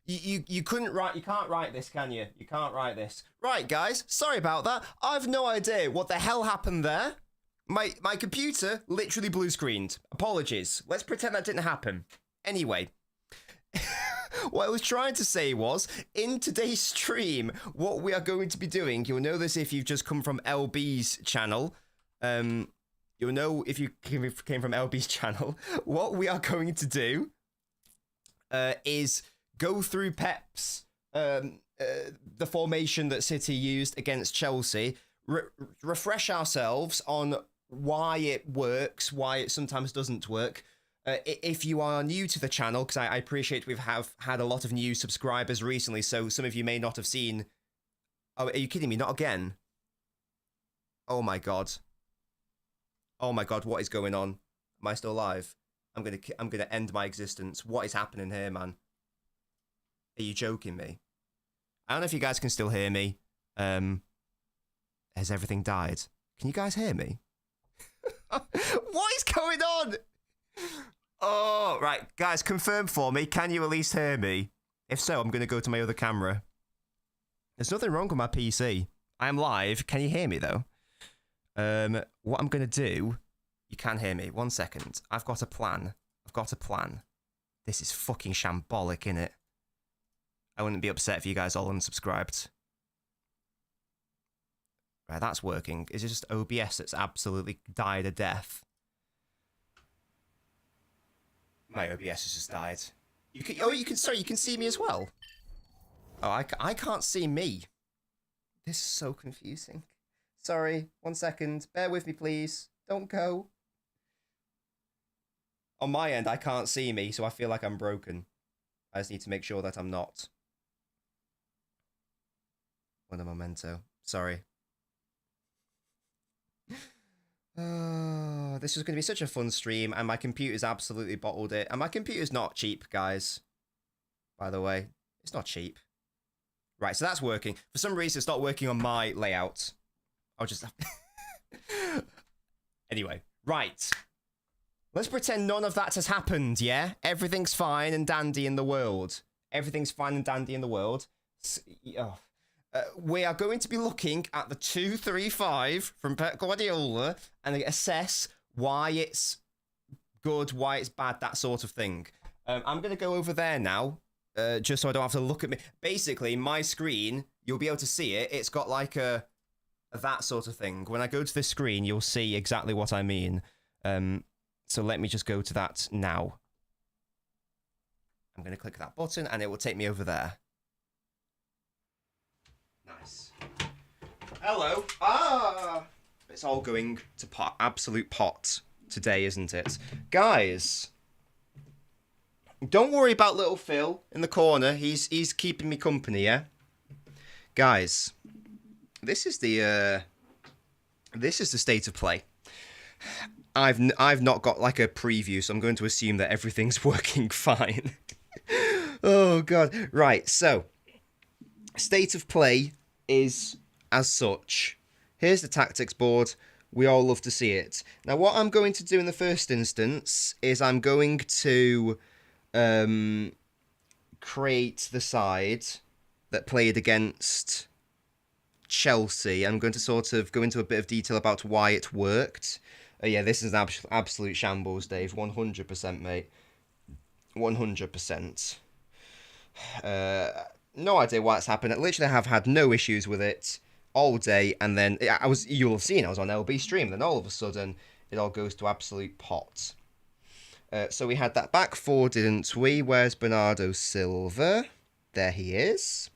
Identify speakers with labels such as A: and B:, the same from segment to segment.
A: You couldn't write. You can't write this, can you? You can't write this. Right, guys. Sorry about that. I've no idea what the hell happened there. My computer literally blue screened. Apologies. Let's pretend that didn't happen. Anyway. What I was trying to say was, in today's stream, what we are going to be doing, you'll know this if you've just come from LB's channel. You'll know if you came from LB's channel. What we are going to do is go through Pep's, the formation that City used against Chelsea, refresh ourselves on why it works, why it sometimes doesn't work. If you are new to the channel, because I appreciate we've had a lot of new subscribers recently, so some of you may not have seen... Oh, are you kidding me? Not again? Oh my god. Oh my god, what is going on? Am I still alive? I'm gonna end my existence. What is happening here, man? Are you joking me? I don't know if you guys can still hear me. Has everything died? Can you guys hear me? What is going on? Oh, right. Guys, confirm for me. Can you at least hear me? If so, I'm going to go to my other camera. There's nothing wrong with my PC. I am live. Can you hear me, though? What I'm going to do... You can hear me. 1 second. I've got a plan. This is fucking shambolic, innit? I wouldn't be upset if you guys all unsubscribed. Right, that's working. Is it just OBS that's absolutely died a death? My OBS has just died. You can see me as well. Oh, I can't see me. This is so confusing. Sorry, 1 second. Bear with me, please. Don't go. On my end, I can't see me, so I feel like I'm broken. I just need to make sure that I'm not. What a memento. Sorry. Oh, this was going to be such a fun stream, and my computer's absolutely bottled it. And my computer's not cheap, guys. By the way, it's not cheap. Right, so that's working. For some reason, it's not working on my layout. I'll just... Anyway, right. Let's pretend none of that has happened, yeah? Everything's fine and dandy in the world. Everything's fine and dandy in the world. We are going to be looking at the 2-3-5 from Pep Guardiola and assess why it's good, why it's bad, that sort of thing. I'm going to go over there now, just so I don't have to look at me. Basically, my screen, you'll be able to see it. It's got like a that sort of thing. When I go to this screen, you'll see exactly what I mean. So let me just go to that now. I'm going to click that button, and it will take me over there. Nice. Hello. Ah! It's all going to pot, absolute pot today, isn't it? Guys, don't worry about little Phil in the corner. He's keeping me company, yeah? Guys, this is the state of play. I've not got like a preview, so I'm going to assume that everything's working fine. Oh god. Right, so state of play is as such. Here's the tactics board. We all love to see it. Now, what I'm going to do in the first instance is I'm going to create the side that played against Chelsea. I'm going to sort of go into a bit of detail about why it worked. Yeah, this is an absolute shambles, Dave. 100%, mate. 100%. No idea why it's happened. I literally have had no issues with it all day, and then you'll have seen I was on LB stream, then all of a sudden it all goes to absolute pot. So we had that back four, didn't we? Where's Bernardo Silva? There he is.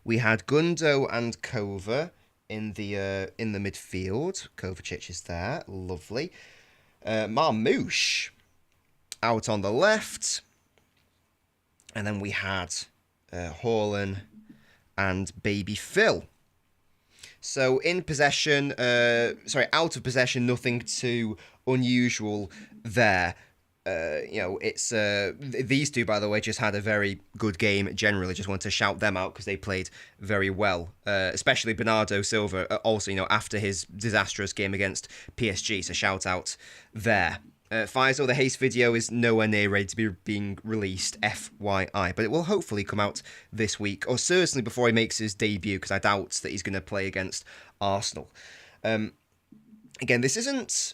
A: We had Gundo and Kova in the midfield. Kovacic is there, lovely. Marmouche out on the left, and then we had Haaland and Baby Phil. So in possession, out of possession, nothing too unusual there. It's these two, by the way, just had a very good game generally. Just want to shout them out because they played very well, especially Bernardo Silva. Also, after his disastrous game against PSG, so shout out there. Faisal, the Haste video is nowhere near ready to be being released, FYI, but it will hopefully come out this week, or certainly before he makes his debut, because I doubt that he's going to play against Arsenal. Again, this isn't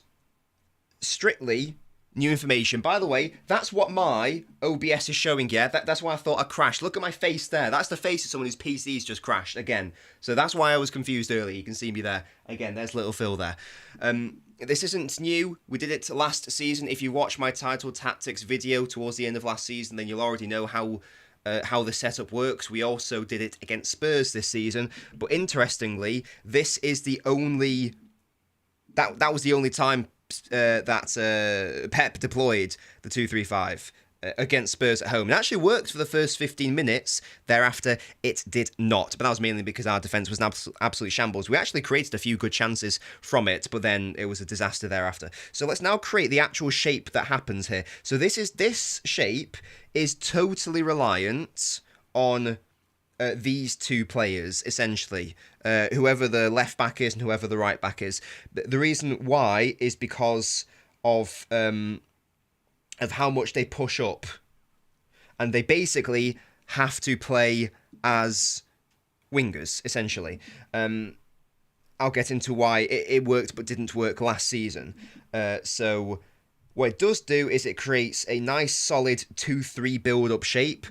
A: strictly new information. By the way, that's what my OBS is showing, yeah? That's why I thought I crashed. Look at my face there. That's the face of someone whose PC's just crashed again. So that's why I was confused earlier. You can see me there. Again, there's little Phil there. This isn't new. We did it last season. If you watch my title tactics video towards the end of last season, then you'll already know how the setup works. We also did it against Spurs this season. But interestingly, this is the only... That was the only time that Pep deployed the 2-3-5 against Spurs at home. It actually worked for the first 15 minutes. Thereafter, it did not. But that was mainly because our defence was an absolute shambles. We actually created a few good chances from it, but then it was a disaster thereafter. So let's now create the actual shape that happens here. So this shape is totally reliant on these two players, essentially. Whoever the left back is and whoever the right back is. The reason why is because of how much they push up. And they basically have to play as wingers, essentially. I'll get into why it worked but didn't work last season. So what it does do is it creates a nice solid 2-3 build-up shape.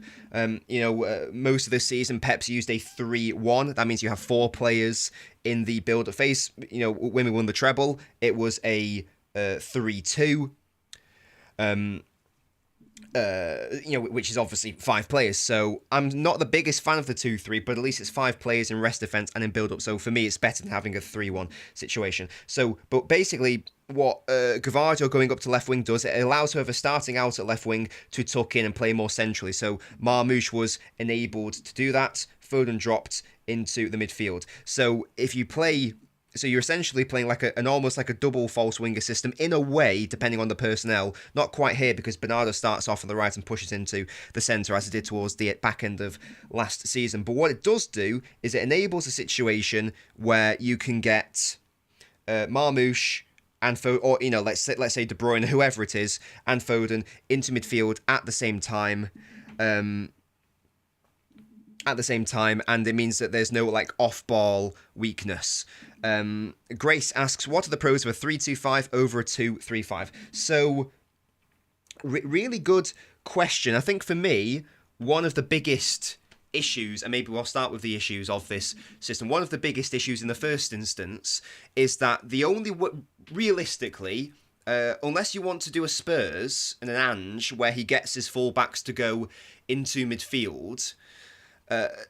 A: Most of this season, Pep's used a 3-1. That means you have 4 players in the build-up phase. When we won the treble, it was a 3-2. Which is obviously 5 players. So I'm not the biggest fan of the 2-3, but at least it's 5 players in rest defense and in build-up. So for me, it's better than having a 3-1 situation. But basically, what Guardiola going up to left wing does, it allows whoever starting out at left wing to tuck in and play more centrally. So Marmoush was enabled to do that. Foden dropped into the midfield. So if you play... So you're essentially playing like almost like a double false winger system in a way, depending on the personnel. Not quite here because Bernardo starts off on the right and pushes into the centre as it did towards the back end of last season. But what it does do is it enables a situation where you can get Marmoush and let's say De Bruyne, whoever it is, and Foden into midfield at the same time. And it means that there's no off-ball weakness. Grace asks, what are the pros of a 3-2-5 over a 2-3-5? So, really good question. I think for me, one of the biggest issues, and maybe we'll start with the issues of this system, one of the biggest issues in the first instance is that the only... realistically... unless you want to do a Spurs and an Ange where he gets his full-backs to go into midfield...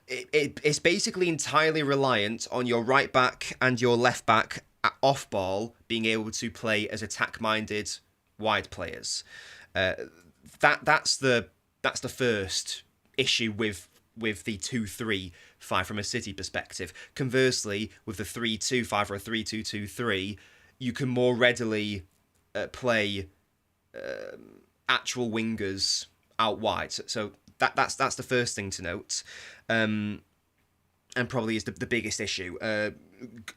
A: It's basically entirely reliant on your right back and your left back off ball being able to play as attack-minded wide players. That's the first issue with the 2-3-5 from a City perspective. Conversely, with the 3-2-5 or a 3-2-2-3, you can more readily play actual wingers out wide. So that's the first thing to note, and probably is the biggest issue.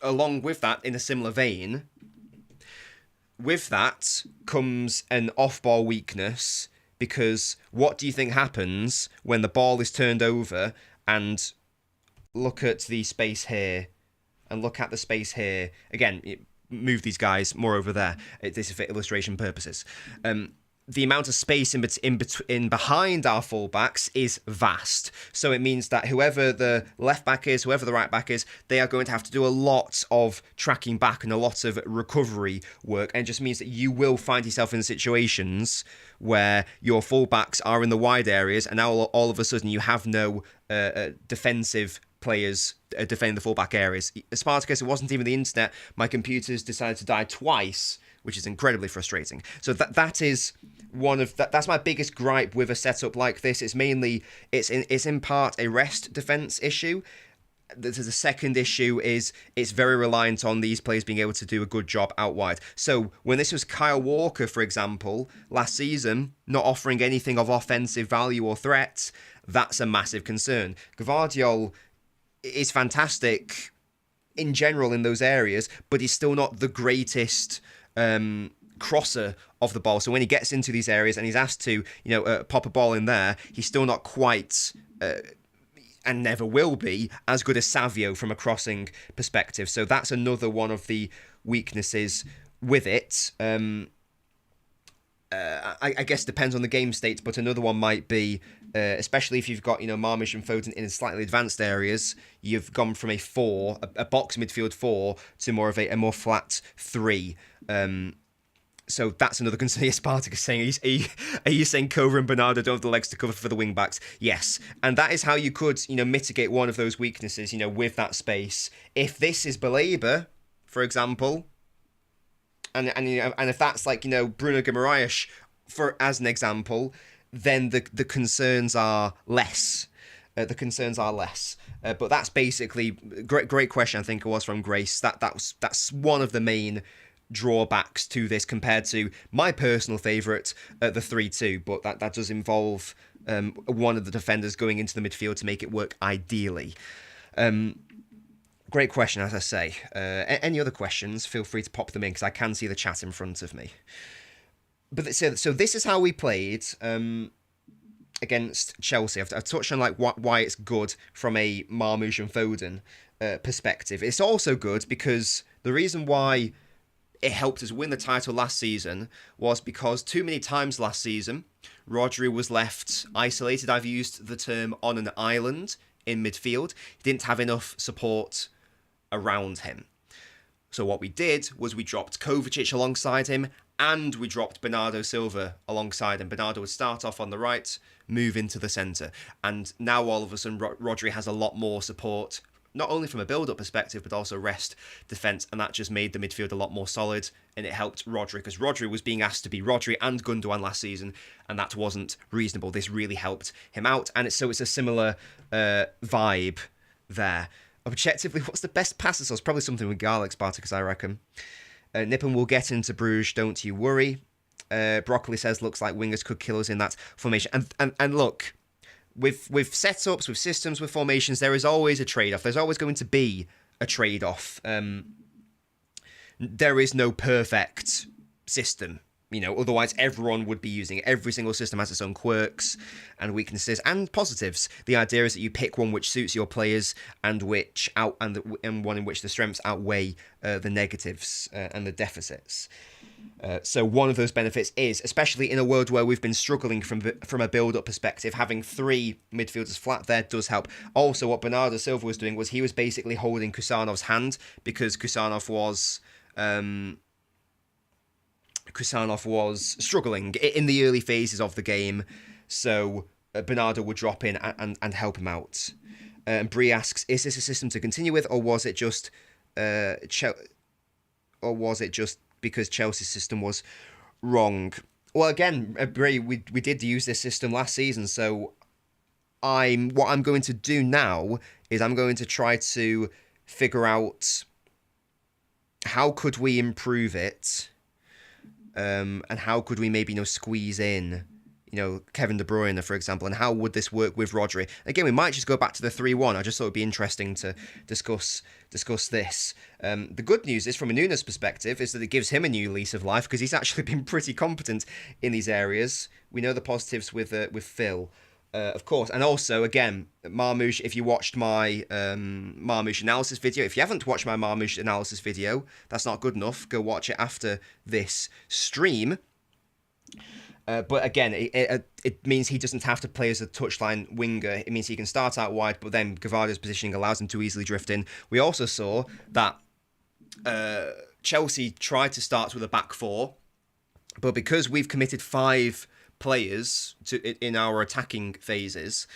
A: Along with that, in a similar vein, with that comes an off-ball weakness, because what do you think happens when the ball is turned over, and look at the space here, and look at the space here. Again, move these guys more over there. This is for illustration purposes. The amount of space in behind our fullbacks is vast. So it means that whoever the left back is, whoever the right back is, they are going to have to do a lot of tracking back and a lot of recovery work. And it just means that you will find yourself in situations where your fullbacks are in the wide areas, and now all of a sudden you have no defensive players defending the fullback areas. Spartacus, it wasn't even the internet. My computers decided to die twice, which is incredibly frustrating. So that is that's my biggest gripe with a setup like this. It's mainly it's in part a rest defense issue. The second issue is it's very reliant on these players being able to do a good job out wide. So when this was Kyle Walker, for example, last season, not offering anything of offensive value or threat, that's a massive concern. Guardiola is fantastic in general in those areas, but he's still not the greatest crosser of the ball. So when he gets into these areas and he's asked to, pop a ball in there, he's still not quite, and never will be, as good as Savio from a crossing perspective. So that's another one of the weaknesses with it. I guess depends on the game states, but another one might be, especially if you've got, Marmish and Foden in slightly advanced areas, you've gone from a box midfield 4 to more of a more flat 3. So that's another concern. Spartacus saying, are you saying Kova and Bernardo don't have the legs to cover for the wing backs? Yes, and that is how you could, mitigate one of those weaknesses, with that space. If this is Baleba, for example, and if that's like, Bruno Guimaraes as an example, then the concerns are less. But that's basically great question. I think it was from Grace. That's one of the main drawbacks to this compared to my personal favourite, the 3-2. But that does involve one of the defenders going into the midfield to make it work ideally. Great question, as I say. Any other questions, feel free to pop them in, because I can see the chat in front of me. But so this is how we played against Chelsea. I've touched on why it's good from a Marmoush and Foden perspective. It's also good because the reason why it helped us win the title last season was because too many times last season, Rodri was left isolated. I've used the term on an island in midfield. He didn't have enough support around him. So what we did was we dropped Kovacic alongside him, and we dropped Bernardo Silva alongside him. Bernardo would start off on the right, move into the centre, and now all of a sudden Rodri has a lot more support, not only from a build-up perspective, but also rest, defence, and that just made the midfield a lot more solid, and it helped Rodri, because Rodri was being asked to be Rodri and Gundogan last season, and that wasn't reasonable. This really helped him out, and it's a similar vibe there. Objectively, what's the best passer source? Probably something with garlic, Spartacus, I reckon. Nippon will get into Bruges, don't you worry. Broccoli says, looks like wingers could kill us in that formation. And look, with setups, with systems, with formations, there is always a trade-off. There's always going to be a trade-off. There is no perfect system. Otherwise everyone would be using it. Every single system has its own quirks and weaknesses and positives. The idea is that you pick one which suits your players and one in which the strengths outweigh the negatives and the deficits. So one of those benefits is, especially in a world where we've been struggling from a build-up perspective, having 3 midfielders flat there does help. Also, what Bernardo Silva was doing was he was basically holding Kusanov's hand, because Kusanov was struggling in the early phases of the game, so Bernardo would drop in and help him out. And Bree asks, is this a system to continue with, or was it just because Chelsea's system was wrong? Well, again, Bree, we did use this system last season, so what I'm going to do now is I'm going to try to figure out how could we improve it. And how could we maybe squeeze in Kevin De Bruyne, for example, and how would this work with Rodri? Again, we might just go back to the 3-1. I just thought it'd be interesting to discuss this. The good news is, from a Nunes perspective, is that it gives him a new lease of life, because he's actually been pretty competent in these areas. We know the positives with Phil, of course, and also, again, Marmoush, if you watched my Marmoush analysis video, if you haven't watched my Marmoush analysis video, that's not good enough. Go watch it after this stream. But again, it means he doesn't have to play as a touchline winger. It means he can start out wide, but then Gavardio's positioning allows him to easily drift in. We also saw that Chelsea tried to start with a back 4, but because we've committed 5 players in our attacking phases,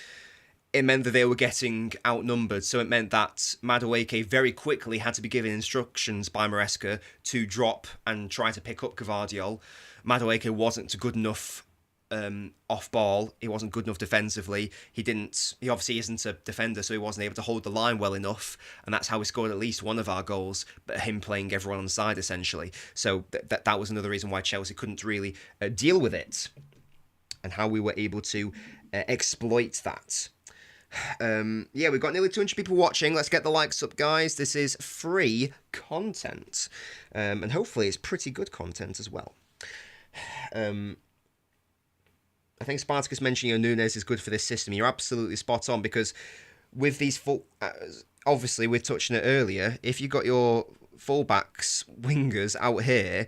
A: it meant that they were getting outnumbered. So it meant that Madueke very quickly had to be given instructions by Maresca to drop and try to pick up Guardiola. Madueke wasn't good enough off ball. He wasn't good enough defensively. He obviously isn't a defender, so he wasn't able to hold the line well enough, and that's how we scored at least one of our goals, but him playing everyone on the side essentially. So that was another reason why Chelsea couldn't really deal with it, and how we were able to exploit that. Yeah, we've got nearly 200 people watching. Let's get the likes up, guys. This is free content, and hopefully it's pretty good content as well. I think Spartacus mentioning Nunes is good for this system. You're absolutely spot on, because with these obviously we're touching it earlier. If you've got your fullbacks, wingers out here,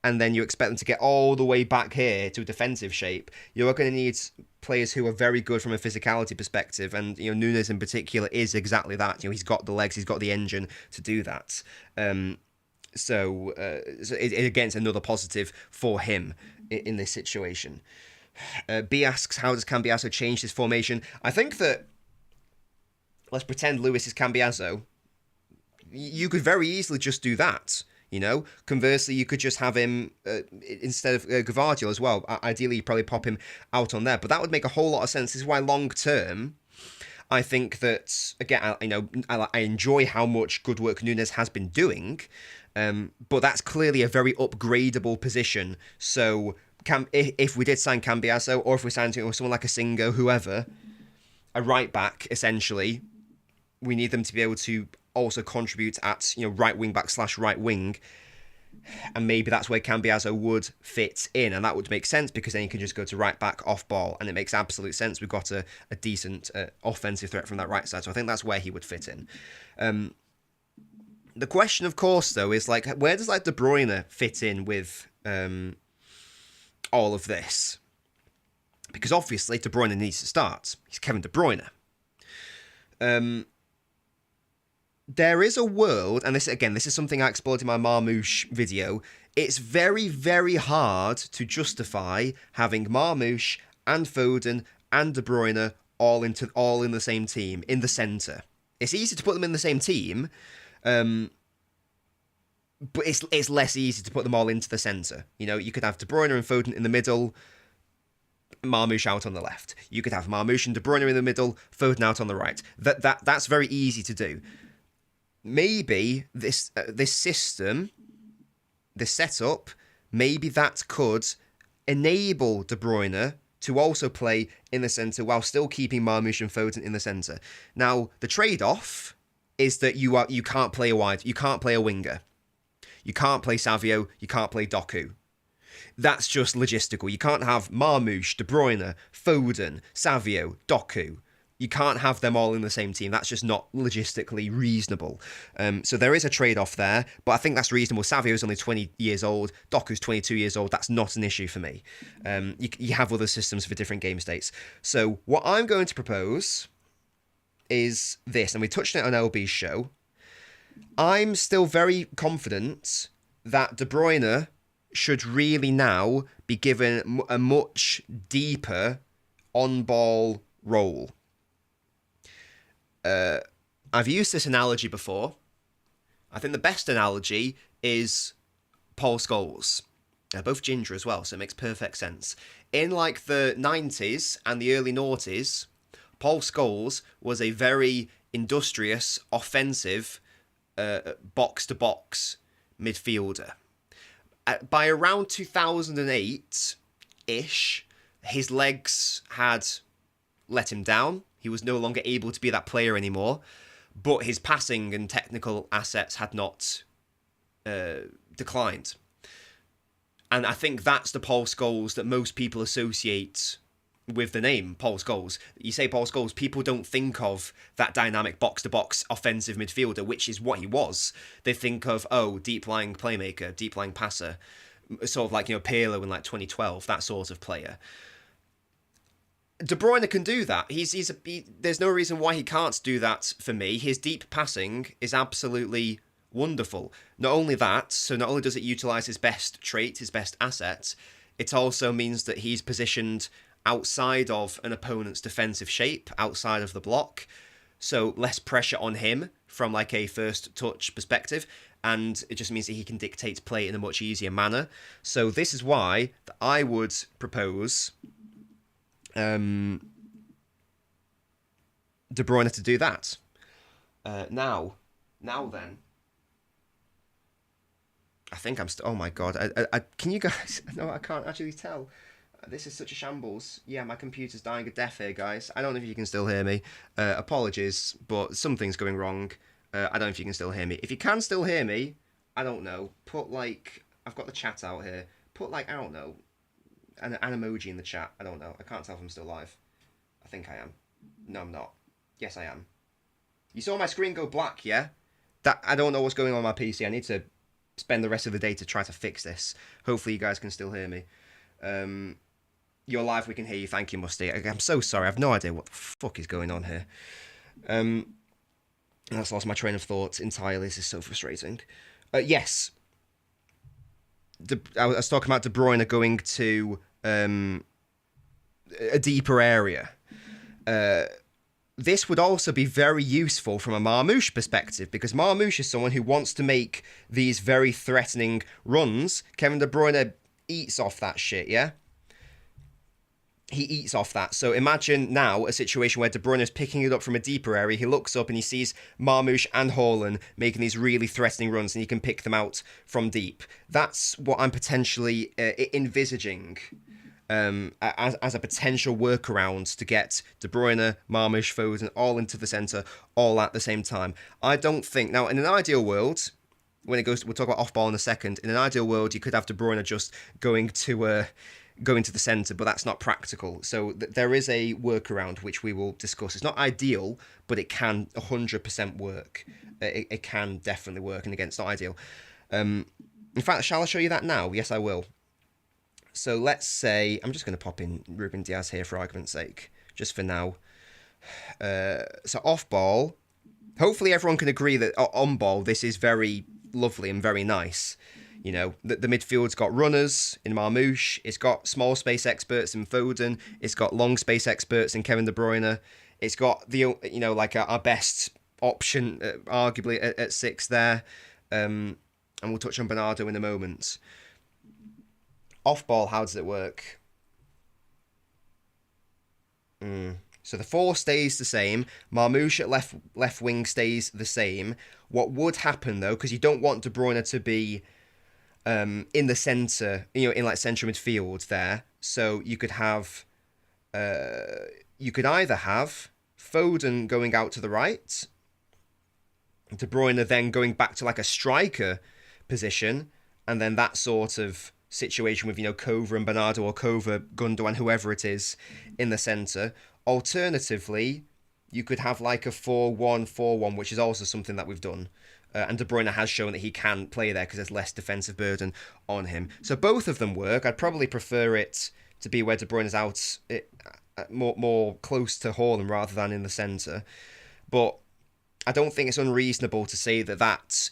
A: and then you expect them to get all the way back here to a defensive shape, you are going to need players who are very good from a physicality perspective. And Nunes in particular is exactly that. He's got the legs, he's got the engine to do that. So again, it's another positive for him in this situation. B asks, how does Cambiaso change his formation? I think that, let's pretend Lewis is Cambiaso. You could very easily just do that. Conversely, you could just have him instead of Guardiola as well. Ideally, you probably pop him out on there, but that would make a whole lot of sense. This is why long term, I think that, again, I enjoy how much good work Nunes has been doing, but that's clearly a very upgradable position. So if we did sign Cambiaso, or if we signed someone like a Singo, whoever, a right back, essentially, we need them to be able to also contribute at right wing back / right wing, and maybe that's where Cambiaso would fit in, and that would make sense, because then you can just go to right back off ball, and it makes absolute sense. We've got a decent offensive threat from that right side, so I think that's where he would fit in. The question, of course, though, is where does De Bruyne fit in with all of this? Because obviously De Bruyne needs to start. He's Kevin De Bruyne. There is a world, and this is something I explored in my Marmouche video. It's very, very hard to justify having Marmouche and Foden and De Bruyne all in the same team, in the centre. It's easy to put them in the same team, but it's less easy to put them all into the centre. You could have De Bruyne and Foden in the middle, Marmouche out on the left. You could have Marmouche and De Bruyne in the middle, Foden out on the right. That's very easy to do. Maybe this system, this setup, maybe that could enable De Bruyne to also play in the centre while still keeping Marmouche and Foden in the centre. Now, the trade-off is that you can't play a wide, you can't play a winger. You can't play Savio, you can't play Doku. That's just logistical. You can't have Marmouche, De Bruyne, Foden, Savio, Doku. You can't have them all in the same team. That's just not logistically reasonable. So there is a trade-off there, but I think that's reasonable. Savio's only 20 years old. Doku's 22 years old. That's not an issue for me. You have other systems for different game states. So what I'm going to propose is this, and we touched on it on LB's show. I'm still very confident that De Bruyne should really now be given a much deeper on-ball role. I've used this analogy before. I think the best analogy is Paul Scholes. They're both ginger as well, so it makes perfect sense. In the 90s and the early noughties, Paul Scholes was a very industrious, offensive, box-to-box midfielder. By around 2008-ish, his legs had let him down. He was no longer able to be that player anymore, but his passing and technical assets had not declined. And I think that's the Paul Scholes that most people associate with the name Paul Scholes. You say Paul Scholes, people don't think of that dynamic box-to-box offensive midfielder, which is what he was. They think of, deep-lying playmaker, deep-lying passer, sort of Pirlo in 2012, that sort of player. De Bruyne can do that. There's no reason why he can't do that for me. His deep passing is absolutely wonderful. Not only that, so not only does it utilise his best trait, his best asset, it also means that he's positioned outside of an opponent's defensive shape, outside of the block, so less pressure on him from a first touch perspective, and it just means that he can dictate play in a much easier manner. So this is why I would propose De Bruyne to do that. Now then, I think I'm still. Oh my god! I can you guys? No, I can't actually tell. This is such a shambles. Yeah, my computer's dying a death here, guys. I don't know if you can still hear me. Apologies, but something's going wrong. I don't know if you can still hear me. If you can still hear me, I don't know. I've got the chat out here. put like, I don't know, an emoji in the chat. I don't know. I can't tell if I'm still live. I think I am. No, I'm not. Yes, I am. You saw my screen go black, yeah? That I don't know what's going on my PC. I need to spend the rest of the day to try to fix this. Hopefully you guys can still hear me. You're live, we can hear you. Thank you, Musty. I'm so sorry. I have no idea what the fuck is going on here. I just lost my train of thought entirely. This is so frustrating. Yes. I was talking about De Bruyne going to a deeper area. This would also be very useful from a Marmoush perspective, because Marmoush is someone who wants to make these very threatening runs. Kevin De Bruyne eats off that shit, yeah? He eats off that. So imagine now a situation where De Bruyne is picking it up from a deeper area. He looks up and he sees Marmoush and Haaland making these really threatening runs, and he can pick them out from deep. That's what I'm potentially envisaging as a potential workaround to get De Bruyne, Marmoush, Foden all into the centre all at the same time. I don't think... Now, in an ideal world, when it goes... We'll talk about off-ball in a second. In an ideal world, you could have De Bruyne just going to the centre, but that's not practical. So there is a workaround which we will discuss. It's not ideal, but it can 100% work. It can definitely work, and again, it's not ideal. In fact, shall I show you that now? Yes, I will. So let's say, I'm just going to pop in Ruben Diaz here for argument's sake, just for now. So off ball, hopefully everyone can agree that on ball, this is very lovely and very nice. You know, the midfield's got runners in Marmoush, it's got small space experts in Foden, it's got long space experts in Kevin De Bruyne, it's got our best option, arguably at 6 there, and we'll touch on Bernardo in a moment. Off ball, how does it work? So the 4 stays the same. Marmoush at left wing stays the same. What would happen though, because you don't want De Bruyne to be in the centre, in like central midfield there. So you could have, you could either have Foden going out to the right, De Bruyne then going back to like a striker position, and then that sort of situation with, Kova and Bernardo, or Kova, Gundogan, whoever it is, in the centre. Alternatively, you could have like a 4-1-4-1, which is also something that we've done. And De Bruyne has shown that he can play there because there's less defensive burden on him. So both of them work. I'd probably prefer it to be where De Bruyne is out more close to Haaland rather than in the centre. But I don't think it's unreasonable to say that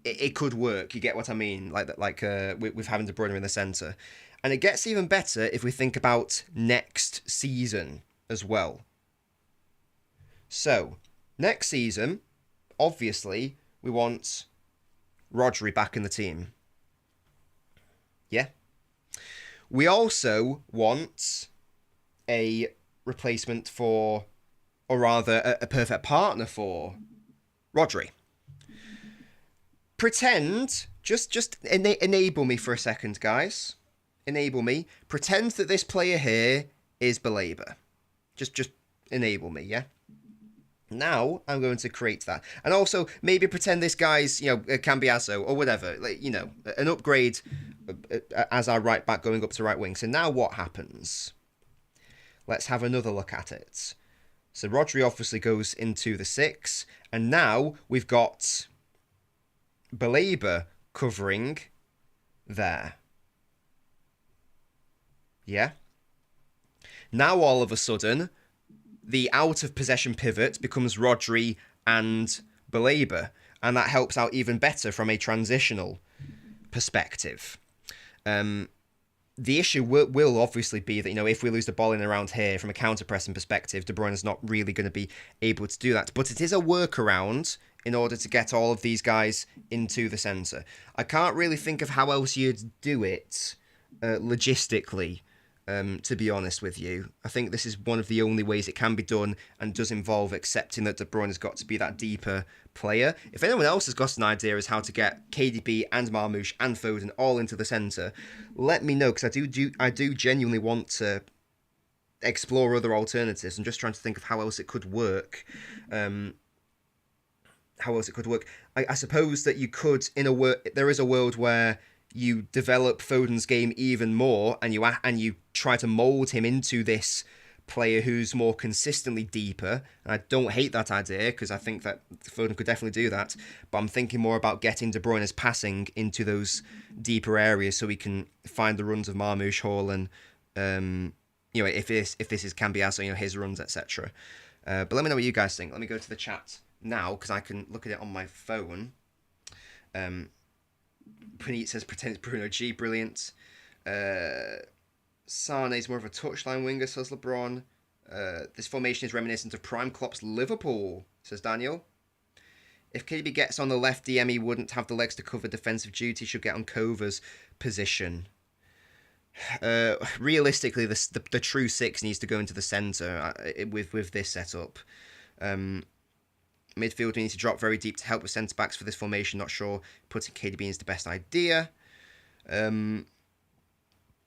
A: it could work. You get what I mean? With having De Bruyne in the centre. And it gets even better if we think about next season as well. So, next season, obviously, we want Rodri back in the team. Yeah? We also want a replacement for, or rather, a perfect partner for Rodri. Pretend, just enable me for a second, guys. Enable me. Pretend that this player here is Belabor. Just enable me, yeah? Now, I'm going to create that. And also, maybe pretend this guy's, Cambiaso or whatever. An upgrade as our right back going up to right wing. So now what happens? Let's have another look at it. So Rodri obviously goes into the 6. And now we've got Belabor covering there. Yeah? Now all of a sudden, the out of possession pivot becomes Rodri and Belabor, and that helps out even better from a transitional perspective. The issue will obviously be that, if we lose the ball in around here from a counter-pressing perspective, De Bruyne is not really going to be able to do that. But it is a workaround in order to get all of these guys into the centre. I can't really think of how else you'd do it logistically, to be honest with you. I think this is one of the only ways it can be done, and does involve accepting that De Bruyne has got to be that deeper player. If anyone else has got an idea as how to get KDB and Marmoush and Foden all into the centre, let me know, because I do genuinely want to explore other alternatives. I'm just trying to think of how else it could work. I suppose that you could, there is a world where you develop Foden's game even more, and you try to mould him into this player who's more consistently deeper. And I don't hate that idea, because I think that Foden could definitely do that. But I'm thinking more about getting De Bruyne's passing into those deeper areas so we can find the runs of Marmoush, Haaland, if this is Cambiaso, his runs, etc. But let me know what you guys think. Let me go to the chat now, because I can look at it on my phone. Praneet says, pretend it's Bruno G. Brilliant. Sane's more of a touchline winger, says LeBron. This formation is reminiscent of Prime Klopp's Liverpool, says Daniel. If KDB gets on the left DM, he wouldn't have the legs to cover defensive duty. Should get on Kova's position. Realistically, the true six needs to go into the centre with this setup. Midfield needs to drop very deep to help with centre backs for this formation. Not sure putting KDB is the best idea.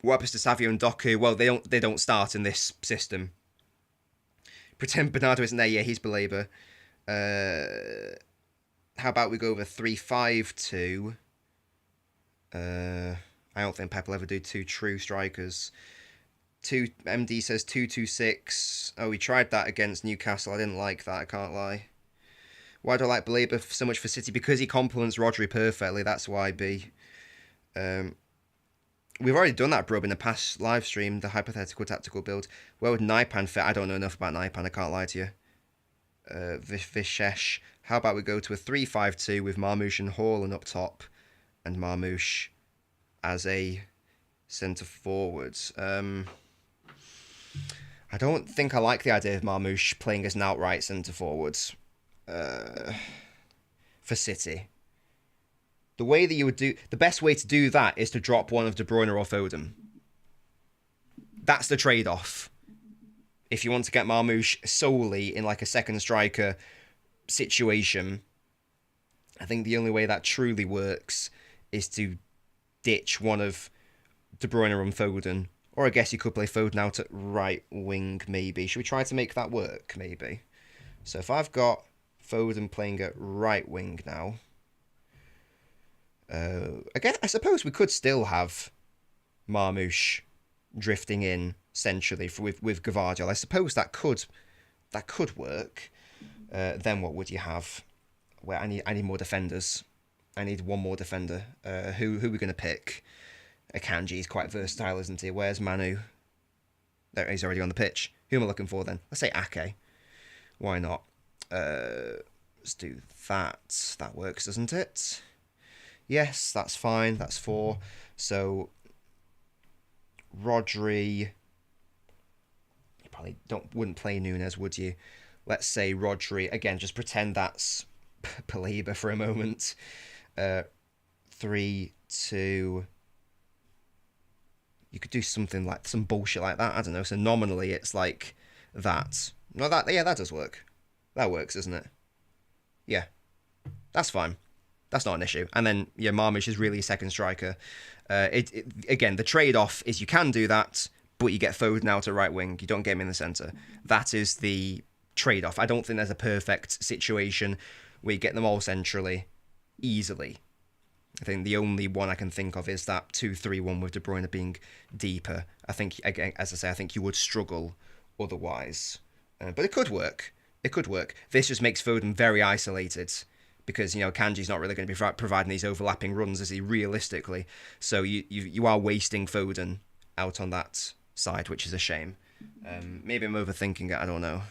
A: What happens to Savio and Doku? Well, they don't start in this system. Pretend Bernardo isn't there. Yeah, he's Belabor. How about we go over 3-5-2? I don't think Pep will ever do two true strikers. MD says 2-2-6. Oh, we tried that against Newcastle. I didn't like that, I can't lie. Why do I like Belabor so much for City? Because he complements Rodri perfectly. That's why, B. We've already done that, Brugge, in the past live stream, the hypothetical tactical build. Where would Naipan fit? I don't know enough about Naipan, I can't lie to you. Vishesh. How about we go to a 3-5-2 with Marmoush and Haaland up top, and Marmoush as a centre forward. I don't think I like the idea of Marmoush playing as an outright centre forward for City. The way that you would do... The best way to do that is to drop one of De Bruyne or Foden. That's the trade-off. If you want to get Marmoush solely in like a second striker situation, I think the only way that truly works is to ditch one of De Bruyne and Foden. Or I guess you could play Foden out at right wing, maybe. Should we try to make that work, maybe? So if I've got Foden playing at right wing now... Again, I suppose we could still have Marmoush drifting in centrally with Guardiola. I suppose that could work. Then what would you have? Well, I need more defenders. I need one more defender. Who are we going to pick? Akanji is quite versatile, isn't he? Where's Manu? There, he's already on the pitch. Who am I looking for then? Let's say Ake. Why not? Let's do that. That works, doesn't it? Yes, that's fine. That's 4. So, Rodri... You probably wouldn't play Nunes, would you? Let's say Rodri. Again, just pretend that's Belabor for a moment. 3, 2... You could do something like... Some bullshit like that. I don't know. So, nominally, it's like that. No, that does work. That works, doesn't it? Yeah. That's fine. That's not an issue. And then, yeah, Marmoush is really a second striker. Again, the trade-off is you can do that, but you get Foden out at right wing. You don't get him in the centre. That is the trade-off. I don't think there's a perfect situation where you get them all centrally easily. I think the only one I can think of is that 2-3-1 with De Bruyne being deeper. I think, again, as I say, I think you would struggle otherwise. But it could work. It could work. This just makes Foden very isolated, because, Kanji's not really going to be providing these overlapping runs, is he, realistically? So you are wasting Foden out on that side, which is a shame. Maybe I'm overthinking it, I don't know.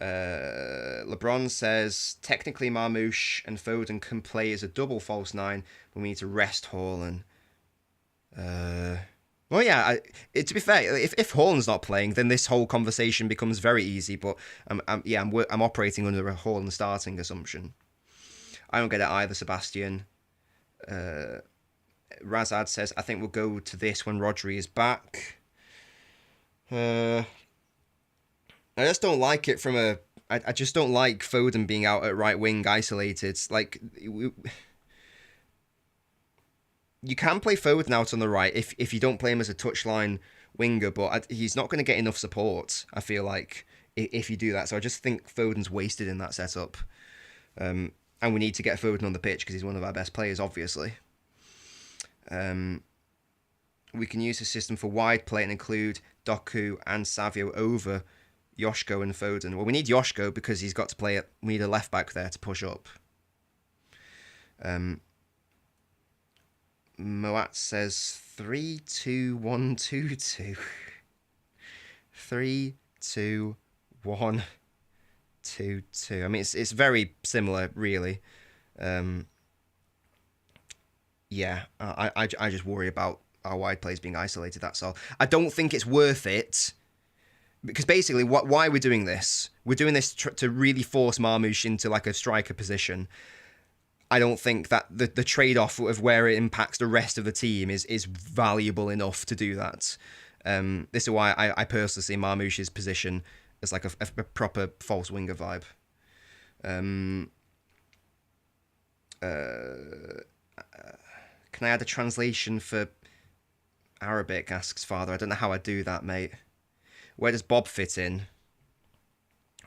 A: LeBron says, technically Marmoush and Foden can play as a double false 9, but we need to rest Haaland. Well, yeah, to be fair, if Haaland's not playing, then this whole conversation becomes very easy. But I'm operating under a Haaland starting assumption. I don't get it either, Sebastian. Razad says, I think we'll go to this when Rodri is back. I just don't like it from a... I just don't like Foden being out at right wing isolated. Like... You can play Foden out on the right if you don't play him as a touchline winger, but he's not going to get enough support, I feel like, if you do that. So I just think Foden's wasted in that setup. And we need to get Foden on the pitch because he's one of our best players, obviously. We can use the system for wide play and include Doku and Savio over Yoshko and Foden. Well, we need Yoshko because he's got to play it. We need a left back there to push up. Moat says 3-2-1-2-2. 3-2-1-2-2. I mean, it's very similar, really. Yeah, I just worry about our wide plays being isolated, that's all. I don't think it's worth it, because basically, why we're doing this? We're doing this to really force Marmoush into like a striker position. I don't think that the trade-off of where it impacts the rest of the team is valuable enough to do that. This is why I personally see Marmoush's position as like a proper false winger vibe. Can I add a translation for Arabic, asks Father. I don't know how I do that, mate. Where does Bob fit in?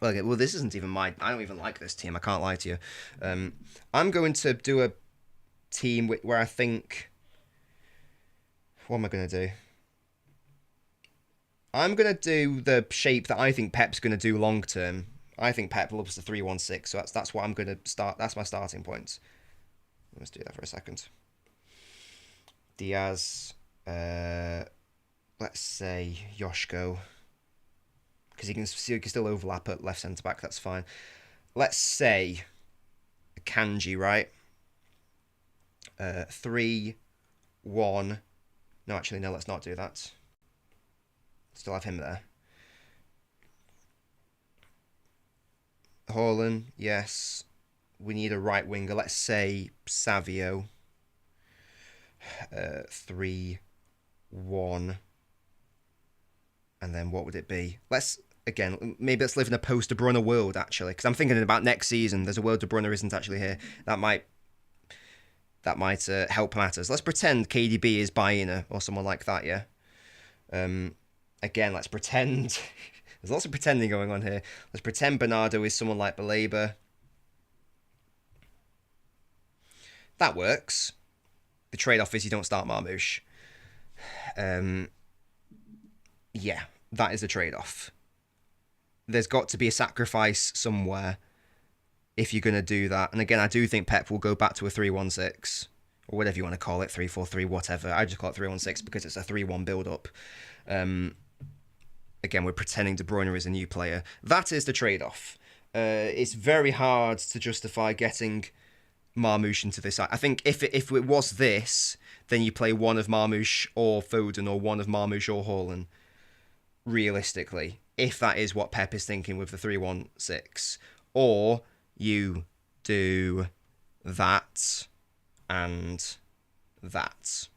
A: Well, this isn't even I don't even like this team. I can't lie to you. I'm going to do a team where I think... What am I going to do? I'm going to do the shape that I think Pep's going to do long term. I think Pep loves the 3-1-6, so that's what I'm going to start. That's my starting point. Let's do that for a second. Diaz... let's say Yoshko, because he can still overlap at left centre back. That's fine. Let's say Kanji, right? 3-1. No, actually, no. Let's not do that. Still have him there. Haaland, yes. We need a right winger. Let's say Savio. 3-1. And then what would it be? Maybe let's live in a post-De Bruyne world, actually, because I'm thinking about next season. There's a world De Bruyne isn't actually here. That might help matters. Let's pretend KDB is Baena or someone like that, yeah? Again, let's pretend... There's lots of pretending going on here. Let's pretend Bernardo is someone like Baleba. That works. The trade-off is you don't start Marmoush. Yeah, that is a trade-off. There's got to be a sacrifice somewhere if you're going to do that. And again, I do think Pep will go back to a 3-1-6, or whatever you want to call it, 3-4-3, whatever. I just call it 3-1-6 because it's a 3-1 build-up. Again, we're pretending De Bruyne is a new player. That is the trade-off. It's very hard to justify getting Marmoush into this. I think if it was this, then you play one of Marmoush or Foden or one of Marmoush or Haaland, realistically, if that is what Pep is thinking with the 3-1-6. Or you do that and that.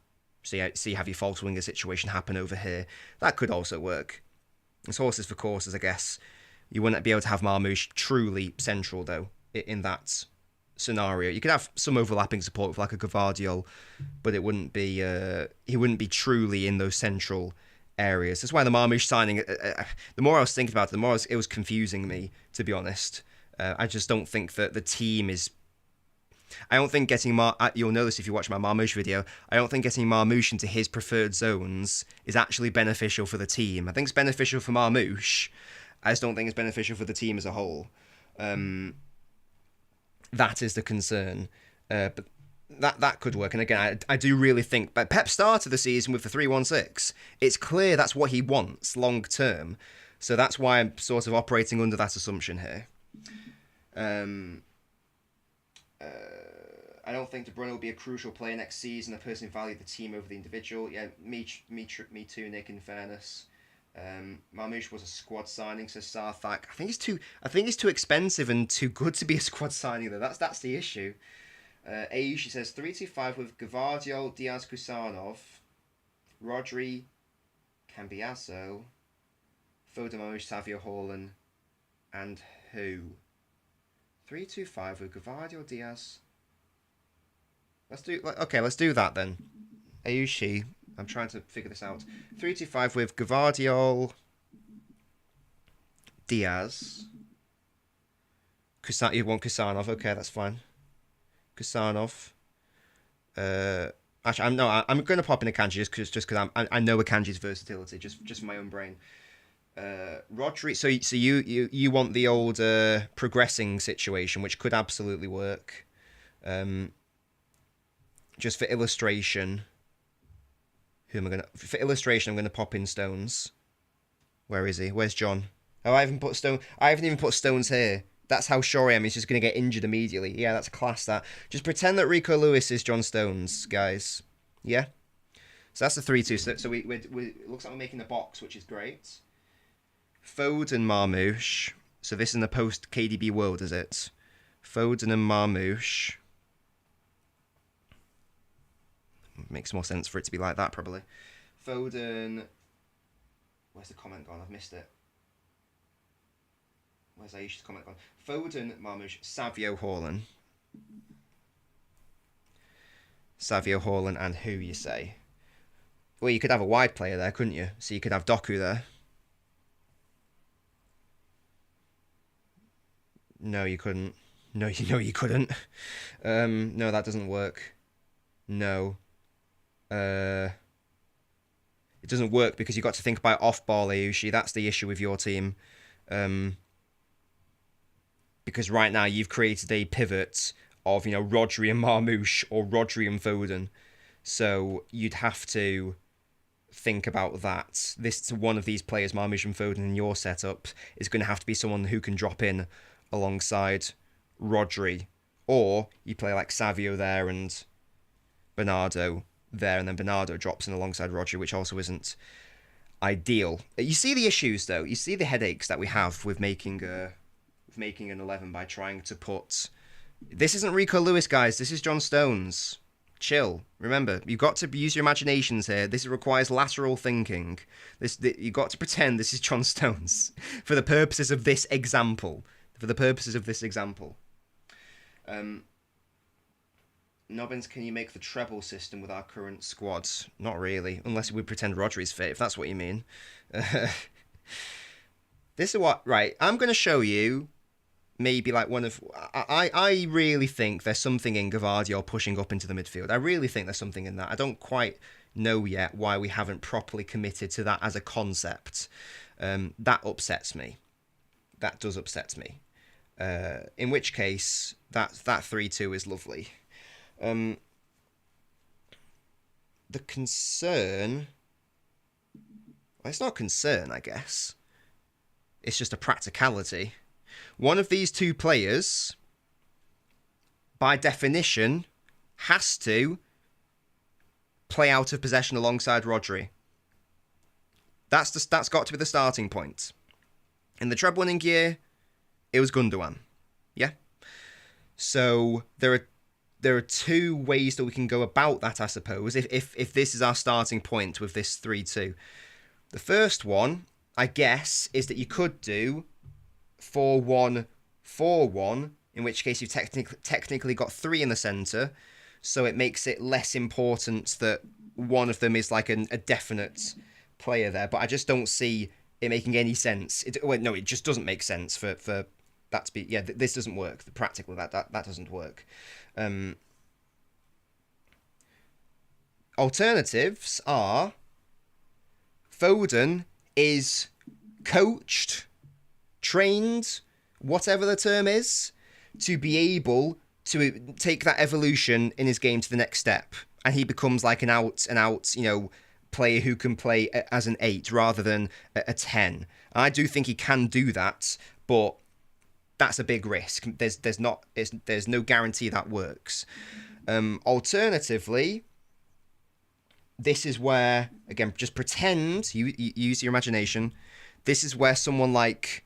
A: See, have your false winger situation happen over here. That could also work. It's horses for courses, I guess. You wouldn't be able to have Marmoush truly central, though, in that scenario. You could have some overlapping support with like a Guardiola, but it wouldn't be he wouldn't be truly in those central areas. That's why the Marmoush signing, the more I was thinking about it, the more it was confusing me, to be honest. I just don't think that the team is... I don't think getting you'll notice if you watch my Marmoush video, I don't think getting Marmoush into his preferred zones is actually beneficial for the team. I think it's beneficial for Marmoush. I just don't think it's beneficial for the team as a whole. That is the concern. But that could work. And again, I do really think... But Pep started the season with the 3-1-6. It's clear that's what he wants long term. So that's why I'm sort of operating under that assumption here. I don't think De Bruyne will be a crucial player next season. I personally value the team over the individual. Yeah, me too, Nick, in fairness. Marmoush was a squad signing, says Sarthak. I think he's too expensive and too good to be a squad signing, though. That's the issue. She says 3-2-5 with Guardiola, Diaz, Kusanov, Rodri, Cambiaso, Foden, Marmoush, Savio, Haaland, and who? 3-2-5 with Guardiola, Diaz. Let's do that then. Ayushi. I'm trying to figure this out. 3-2-5 with Guardiola, Diaz. You want Kusanov? Okay, that's fine. Kusanov. Actually, I'm going to pop in Akanji just because I know Akanji's versatility just for my own brain. Rodri. So you want the old progressing situation, which could absolutely work. Just for illustration, I'm gonna pop in Stones. Where is he? Where's John? Oh, I haven't even put Stones here. That's how sure I am. He's just gonna get injured immediately. Yeah, that's a class. That. Just pretend that Rico Lewis is John Stones, guys. Yeah. So that's the 3-2. So we it looks like we're making a box, which is great. Foden, Marmoush. So this is in the post KDB world, is it? Foden and Marmoush. Makes more sense for it to be like that, probably. Foden. Where's the comment gone? I've missed it. Where's Aisha's comment gone? Foden, Marmoush, Savio, Haaland. Savio, Haaland, and who, you say? Well, you could have a wide player there, couldn't you? So you could have Doku there. No, you couldn't. No, you couldn't. No, that doesn't work. No. It doesn't work because you've got to think about off-ball, Ayushi. That's the issue with your team. Because right now you've created a pivot of, Rodri and Marmoush or Rodri and Foden. So you'd have to think about that. One of these players, Marmoush and Foden, in your setup is going to have to be someone who can drop in alongside Rodri. Or you play like Savio there and Bernardo there, and then Bernardo drops in alongside Rodri, which also isn't ideal. You see the issues, though. You see the headaches that we have with making an 11 by trying to put... This isn't Rico Lewis, guys. This is John Stones. Chill. Remember, you've got to use your imaginations here. This requires lateral thinking. You've got to pretend this is John Stones for the purposes of this example. Nobbins, can you make the treble system with our current squad? Not really, unless we pretend Rodri's fit, if that's what you mean. This is what... Right, I'm going to show you maybe like one of... I really think there's something in Guardiola pushing up into the midfield. I really think there's something in that. I don't quite know yet why we haven't properly committed to that as a concept. That upsets me. That does upset me. In which case, that 3-2 is lovely. The concern... Well, it's not a concern, I guess. It's just a practicality. One of these two players, by definition, has to play out of possession alongside Rodri. That's got to be the starting point. In the treble winning year, it was Gundogan. Yeah? So there are two ways that we can go about that, I suppose, if this is our starting point with this 3-2. The first one, I guess, is that you could do 4-1-4-1, in which case you've technically got three in the centre, so it makes it less important that one of them is like a definite player there. But I just don't see it making any sense. It just doesn't make sense for that to be... Yeah, this doesn't work. Practically, that doesn't work. Alternatives are... Foden is coached, trained, whatever the term is, to be able to take that evolution in his game to the next step. And he becomes like an out, player who can play as an 8 rather than a 10. I do think he can do that, but that's a big risk. There's no guarantee that works. Alternatively, this is where, again, just pretend, you use your imagination, this is where someone like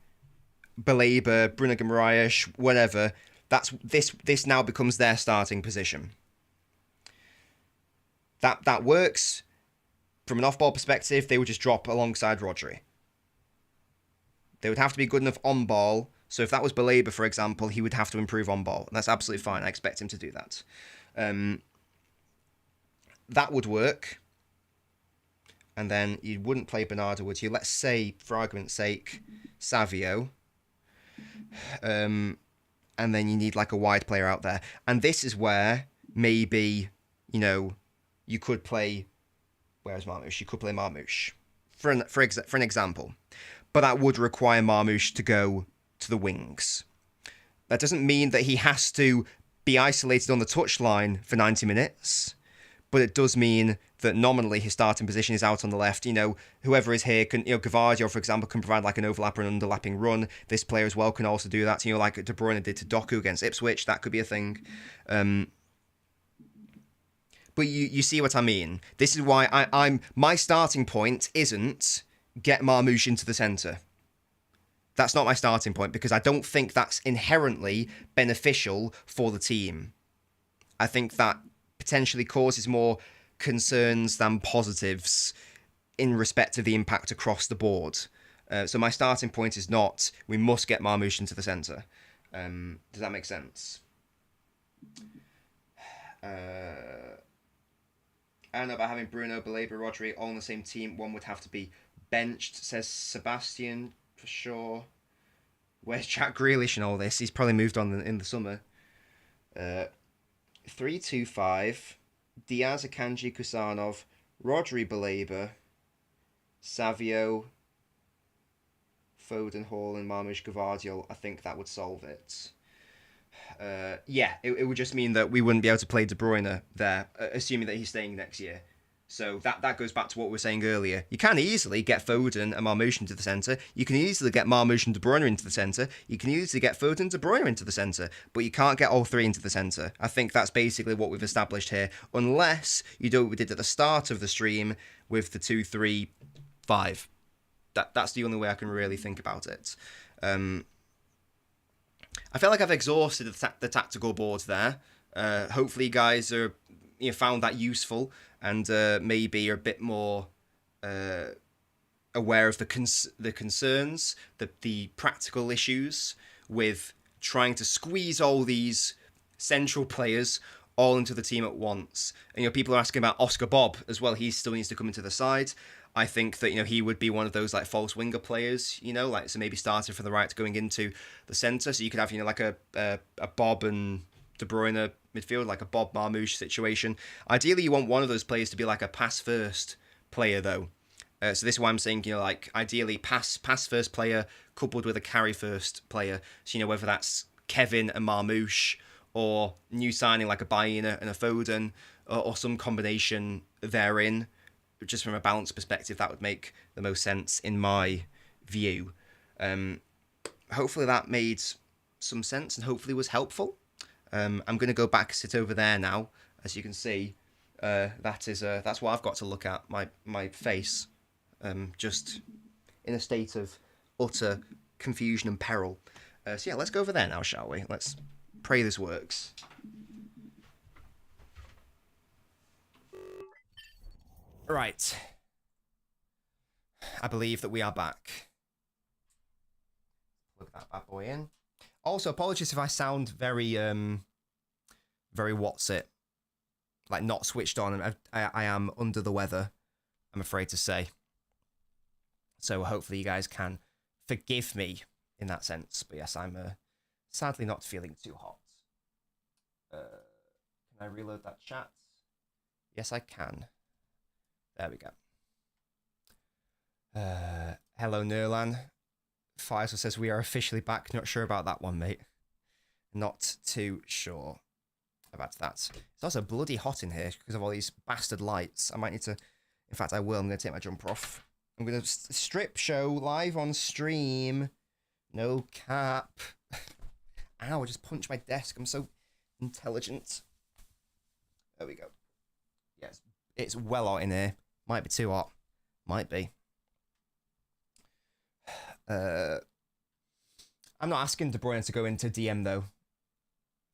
A: Baleba, Bruno Guimaraes, whatever, this now becomes their starting position. That works. From an off-ball perspective, they would just drop alongside Rodri. They would have to be good enough on ball. So if that was Baleba, for example, he would have to improve on ball. And that's absolutely fine. I expect him to do that. That would work. And then you wouldn't play Bernardo, would you? Let's say, for argument's sake, Savio. And then you need like a wide player out there. And this is where maybe, you could play. Where's Marmoush? You could play Marmoush for an example, but that would require Marmoush to go to the wings. That doesn't mean that he has to be isolated on the touchline for 90 minutes, but it does mean that nominally his starting position is out on the left. Whoever is here can, Guardiola, for example, can provide like an overlap or an underlapping run. This player as well can also do that. Like De Bruyne did to Doku against Ipswich. That could be a thing. But you see what I mean. This is why my starting point isn't get Marmoush into the centre. That's not my starting point, because I don't think that's inherently beneficial for the team. I think that potentially causes more concerns than positives in respect of the impact across the board. So my starting point is not, we must get Marmoush into the centre. Does that make sense? I don't know about having Bruno, Baleba, Rodri all on the same team. One would have to be benched, says Sebastian, for sure. Where's Jack Grealish and all this? He's probably moved on in the summer. 3-2-5. Diaz, Akanji, Kusanov, Rodri, Baleba, Savio, Foden, Hall, and Marmoush, Guardiola. I think that would solve it. It would just mean that we wouldn't be able to play De Bruyne there, assuming that he's staying next year. So that goes back to what we were saying earlier. You can easily get Foden and Marmoush into the centre. You can easily get Marmoush and De Bruyne into the centre. You can easily get Foden and De Bruyne into the centre. But you can't get all three into the centre. I think that's basically what we've established here. Unless you do what we did at the start of the stream with the 2-3-5. That's the only way I can really think about it. I feel like I've exhausted the tactical board there. Hopefully you guys are found that useful, and maybe you're a bit more aware of the concerns, the practical issues with trying to squeeze all these central players all into the team at once. And people are asking about Oscar Bob as well. He still needs to come into the side. I think that he would be one of those like false winger players, so maybe starting from the right going into the centre. So you could have like a Bob and De Bruyne midfield, like a Bob Marmoush situation. Ideally, you want one of those players to be like a pass first player, though. So this is why I'm saying, ideally pass first player coupled with a carry first player. So whether that's Kevin and Marmoush, or new signing like a Baena and a Foden, or some combination therein. Just from a balance perspective, that would make the most sense in my view. Hopefully that made some sense and hopefully was helpful. I'm going to go back, sit over there now. As you can see, that's what I've got to look at, my face, just in a state of utter confusion and peril. So yeah, let's go over there now, shall we? Let's pray this works. Right. I believe that we are back. Plug that bad boy in. Also, apologies if I sound very what's it? Like not switched on. I am under the weather, I'm afraid to say. So hopefully you guys can forgive me in that sense. But yes, I'm sadly not feeling too hot. Can I reload that chat? Yes, I can. There we go. Hello, Nerlan. Faisal says we are officially back. Not sure about that one, mate. Not too sure about that. It's also bloody hot in here because of all these bastard lights. I might need to... In fact, I will. I'm going to take my jumper off. I'm going to strip show live on stream. No cap. Ow, I just punched my desk. I'm so intelligent. There we go. Yes, it's well hot in here. Might be too hot. Might be. I'm not asking De Bruyne to go into DM, though.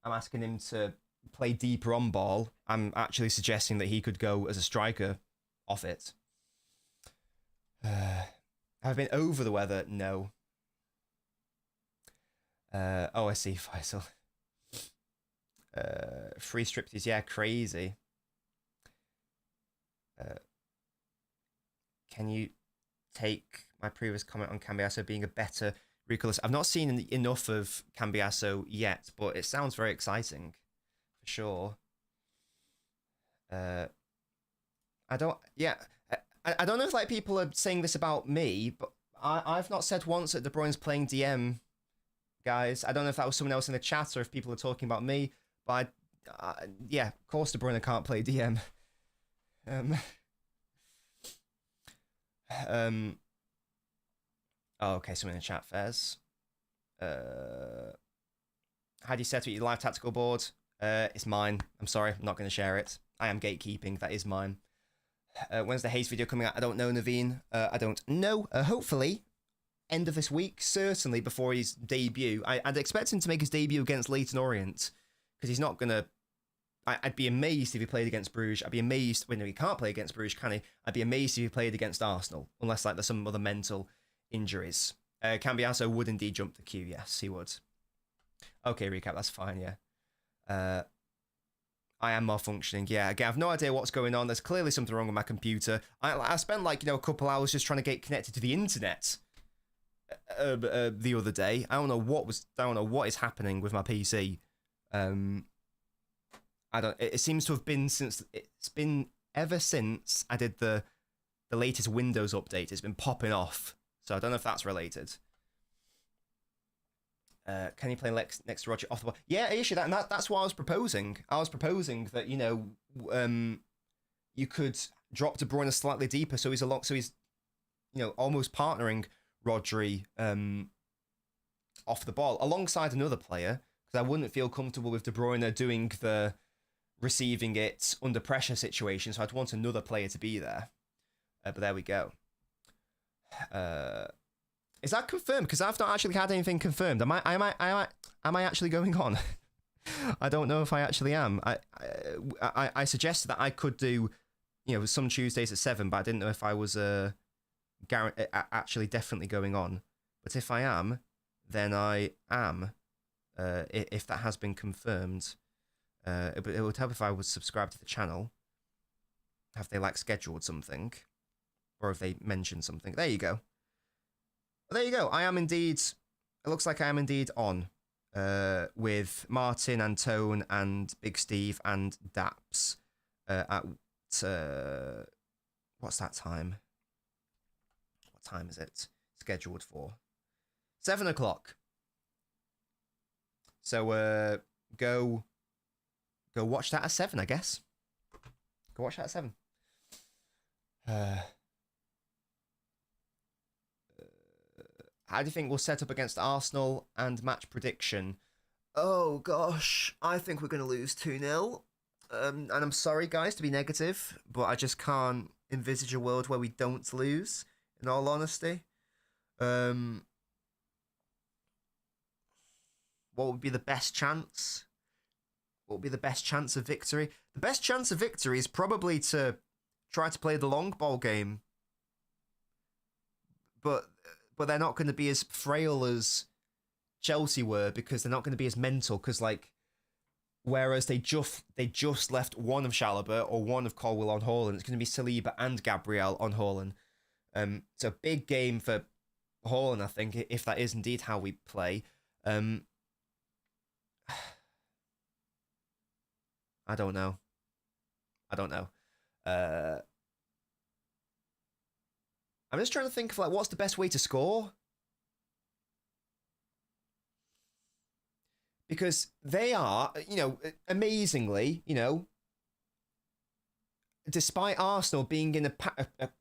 A: I'm asking him to play deeper on ball. I'm actually suggesting that he could go as a striker off it. Have I been over the weather? No. Oh, I see, Faisal. Free striptease, yeah, crazy. Can you take my previous comment on Cambiasso being a better Ricolas? I've not seen enough of Cambiasso yet, but it sounds very exciting, for sure. I don't. Yeah, I don't know if like people are saying this about me, but I've not said once that De Bruyne's playing DM, guys. I don't know if that was someone else in the chat or if people are talking about me, but yeah, of course De Bruyne can't play DM. Oh, okay, someone in the chat, Fez. How do you set up your live tactical board? It's mine. I'm sorry, I'm not going to share it. I am gatekeeping. That is mine. When's the Hayes video coming out? I don't know, Naveen. I don't know. Hopefully, end of this week. Certainly before his debut. I'd expect him to make his debut against Leyton Orient because he's not going to... I'd be amazed if he played against Brugge. I'd be amazed... Well, no, he can't play against Brugge, can he? I'd be amazed if he played against Arsenal. Unless like there's some other mental injuries. Cambiaso would indeed jump the queue. Yes, he would. Okay, recap. That's fine, yeah. I am malfunctioning. Yeah, again, I've no idea what's going on. There's clearly something wrong with my computer. I spent like, a couple hours just trying to get connected to the internet the other day. I don't know what is happening with my PC. It seems to have been it's been ever since I did the latest Windows update. It's been popping off. So I don't know if that's related. Can you play next to Roger off the ball? Yeah, issue that's what I was proposing. I was proposing that you could drop De Bruyne slightly deeper, so he's almost partnering Rodri off the ball alongside another player, because I wouldn't feel comfortable with De Bruyne doing the receiving it under pressure situation. So I'd want another player to be there. But there we go. Is that confirmed? Because I've not actually had anything confirmed. Am I actually going on? I don't know if I actually am. I suggested that I could do, some Tuesdays at 7, but I didn't know if I was actually definitely going on. But if I am, then I am. If that has been confirmed, it would help if I was subscribed to the channel. Have they scheduled something, or have they mentioned something? There you go. There you go. I am indeed. It looks like I am indeed on with Martin, Antone, and Big Steve and Daps at what's that time? What time is it scheduled for? 7 o'clock. So go watch that at 7, I guess. Go watch that at 7. How do you think we'll set up against Arsenal and match prediction? Oh, gosh. I think we're going to lose 2-0. And I'm sorry, guys, to be negative, but I just can't envisage a world where we don't lose, in all honesty. What would be the best chance? What would be the best chance of victory? The best chance of victory is probably to try to play the long ball game. But they're not going to be as frail as Chelsea were, because they're not going to be as mental, because whereas they just left one of Chalobah or one of Colwill on Haaland, it's going to be Saliba and Gabriel on Haaland. It's a big game for Haaland, I think, if that is indeed how we play. I don't know. I'm just trying to think of what's the best way to score. Because they are, amazingly, despite Arsenal being in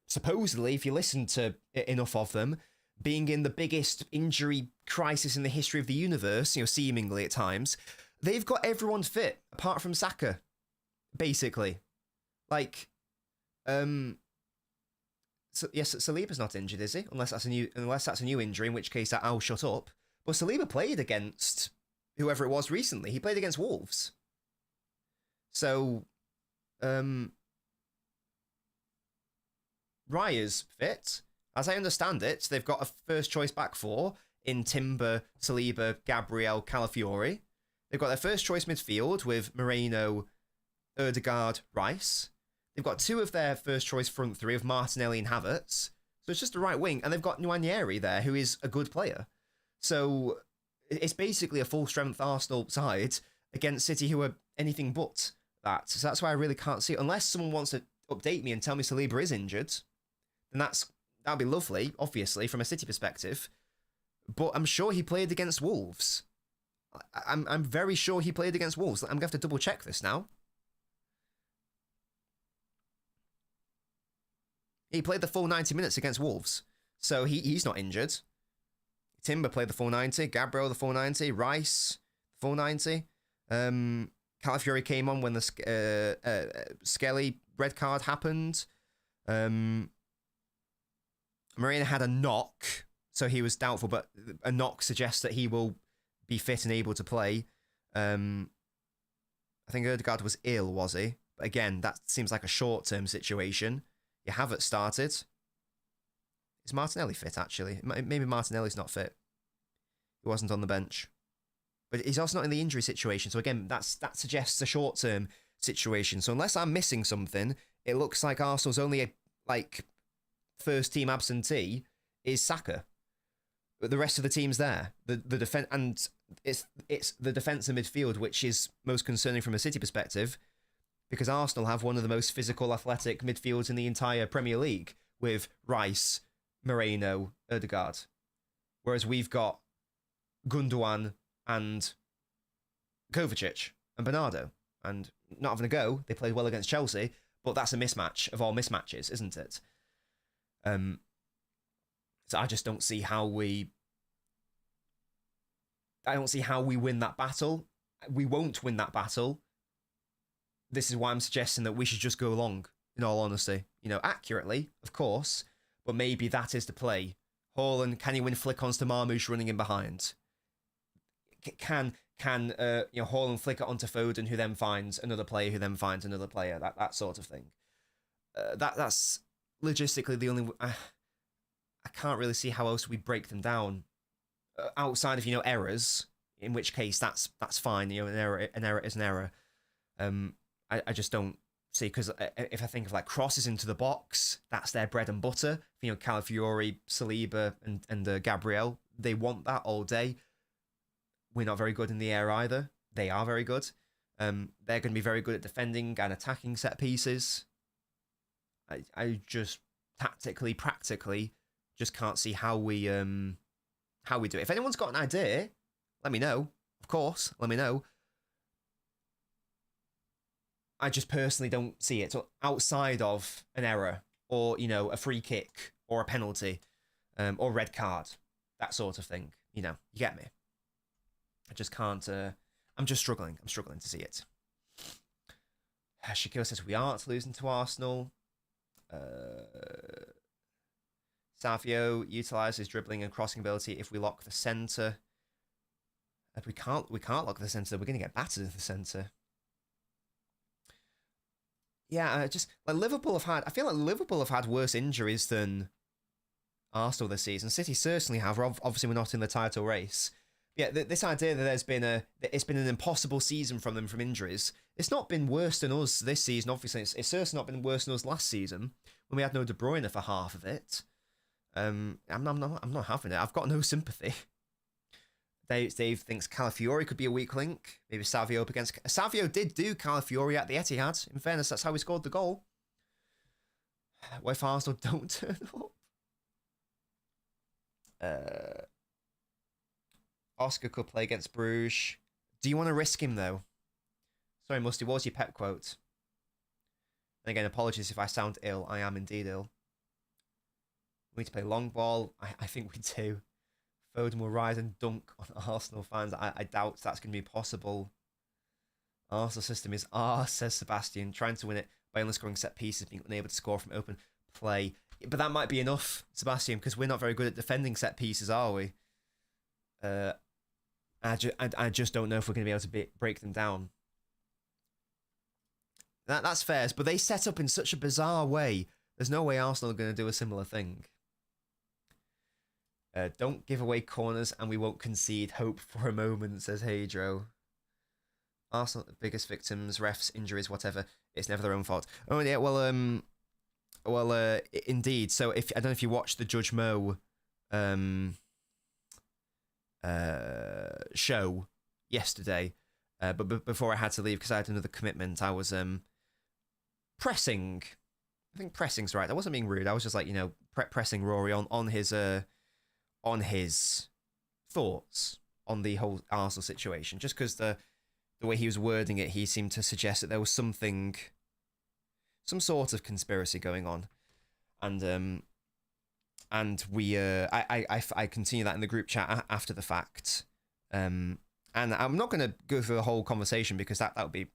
A: supposedly, if you listen to enough of them, being in the biggest injury crisis in the history of the universe, seemingly at times, they've got everyone fit apart from Saka, basically. So, yes, Saliba's not injured, is he? Unless that's a new injury, in which case I'll shut up. But Saliba played against whoever it was recently. He played against Wolves. So, Raya's fit. As I understand it, they've got a first choice back four in Timber, Saliba, Gabriel, Calafiori. They've got their first choice midfield with Moreno, Ødegaard, Rice. They've got two of their first choice front three of Martinelli and Havertz. So it's just the right wing. And they've got Nwaneri there, who is a good player. So it's basically a full-strength Arsenal side against City, who are anything but that. So that's why I really can't see it. Unless someone wants update me and tell me Saliba is injured, then that'd be lovely, obviously, from a City perspective. But I'm sure he played against Wolves. I'm very sure he played against Wolves. I'm going to have to double check this now. He played the full 90 minutes against Wolves. So he's not injured. Timber played the full 90. Gabriel, the full 90. Rice, full 90. Calafiori came on when the Skelly red card happened. Marina had a knock, so he was doubtful, but a knock suggests that he will be fit and able to play. I think Ødegaard was ill, was he? But again, that seems like a short-term situation. You haven't started. Is Martinelli fit, actually? Maybe Martinelli's not fit. He wasn't on the bench. But he's also not in the injury situation. So again, that suggests a short-term situation. So unless I'm missing something, it looks like Arsenal's only first-team absentee is Saka. But the rest of the team's there. The defense, and it's the defence and midfield which is most concerning from a City perspective, because Arsenal have one of the most physical, athletic midfields in the entire Premier League with Rice, Moreno, Ødegaard. Whereas we've got Gundogan and Kovacic and Bernardo. And not having a go, they played well against Chelsea, but that's a mismatch of all mismatches, isn't it? So I just don't see how we win that battle. We won't win that battle. This is why I'm suggesting that we should just go long, in all honesty. Accurately, of course, but maybe that is the play. Haaland, can he win flick-ons to Marmoush running in behind? Can Haaland flick it onto Foden, who then finds another player, who then finds another player, that sort of thing. That's logistically the only... I can't really see how else we break them down. Outside of, errors, in which case that's fine. An error is an error. I just don't see, because if I think of crosses into the box, that's their bread and butter. Calafiori, Saliba, and Gabriel, they want that all day. We're not very good in the air either. They are very good. They're going to be very good at defending and attacking set pieces. I just tactically, practically, just can't see how we do it. If anyone's got an idea, let me know. Of course, let me know. I just personally don't see it. So outside of an error or, a free kick or a penalty or red card, that sort of thing. You get me. I just can't. I'm just struggling. I'm struggling to see it. Shaquille says we aren't losing to Arsenal. Savio utilises dribbling and crossing ability if we lock the centre. We can't lock the centre. We're going to get battered in the centre. Yeah, just Liverpool have had. I feel like Liverpool have had worse injuries than Arsenal this season. City certainly have. Obviously, we're not in the title race. Yeah, this idea that it's been an impossible season from them from injuries. It's not been worse than us this season. Obviously, it's certainly not been worse than us last season when we had no De Bruyne for half of it. I'm not having it. I've got no sympathy. Dave thinks Calafiori could be a weak link. Maybe Savio up against... Savio did do Calafiori at the Etihad. In fairness, that's how he scored the goal. What if Arsenal don't turn up? Oscar could play against Brugge. Do you want to risk him, though? Sorry, Musty, what was your pet quote? And again, apologies if I sound ill. I am indeed ill. We need to play long ball. I think we do. Foden will rise and dunk on Arsenal fans. I doubt that's going to be possible. Arsenal system is arse, says Sebastian. Trying to win it by only scoring set pieces, being unable to score from open play. But that might be enough, Sebastian, because we're not very good at defending set pieces, are we? I just don't know if we're going to be able to break them down. That's fair, but they set up in such a bizarre way. There's no way Arsenal are going to do a similar thing. Don't give away corners and we won't concede. Hope for a moment, says Hadro. Arsenal, the biggest victims, refs, injuries, whatever. It's never their own fault. Oh, yeah, well, indeed. So I don't know if you watched the Judge Mo show yesterday, but before I had to leave because I had another commitment, I was pressing I think pressing's right. I wasn't being rude. I was just like, pressing Rory on his thoughts on the whole Arsenal situation. Just because the way he was wording it, he seemed to suggest that there was some sort of conspiracy going on, and I continue that in the group chat after the fact, and I'm not going to go through the whole conversation because that would be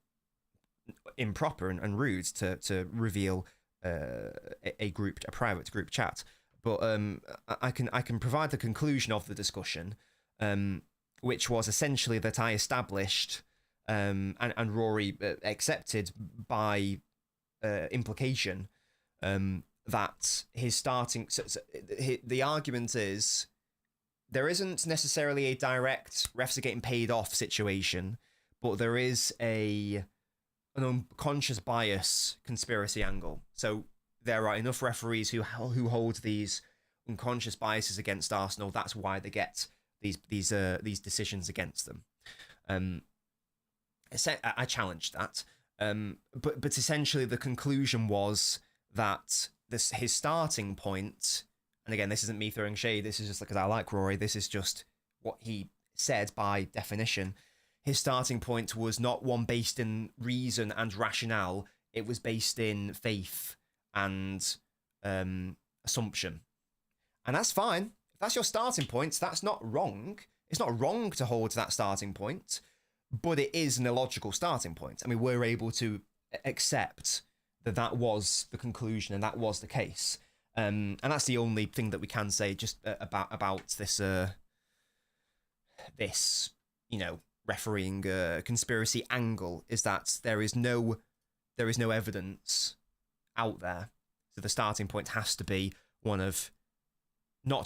A: improper and rude to reveal a private group chat, but I can provide the conclusion of the discussion, which was essentially that I established and Rory accepted by implication that his starting. The argument is there isn't necessarily a direct refs are getting paid off situation, but there is an unconscious bias conspiracy angle. So there are enough referees who hold these unconscious biases against Arsenal. That's why they get these decisions against them. I challenged that, but essentially the conclusion was that his starting point, and again, this isn't me throwing shade. This is just because I like Rory. This is just what he said by definition. His starting point was not one based in reason and rationale. It was based in faith and assumption. And that's fine. If that's your starting point, that's not wrong. It's not wrong to hold to that starting point, but it is an illogical starting point. I mean, we're able to accept that was the conclusion and that was the case. And that's the only thing that we can say just about this, refereeing conspiracy angle, is that there is no evidence out there. So the starting point has to be not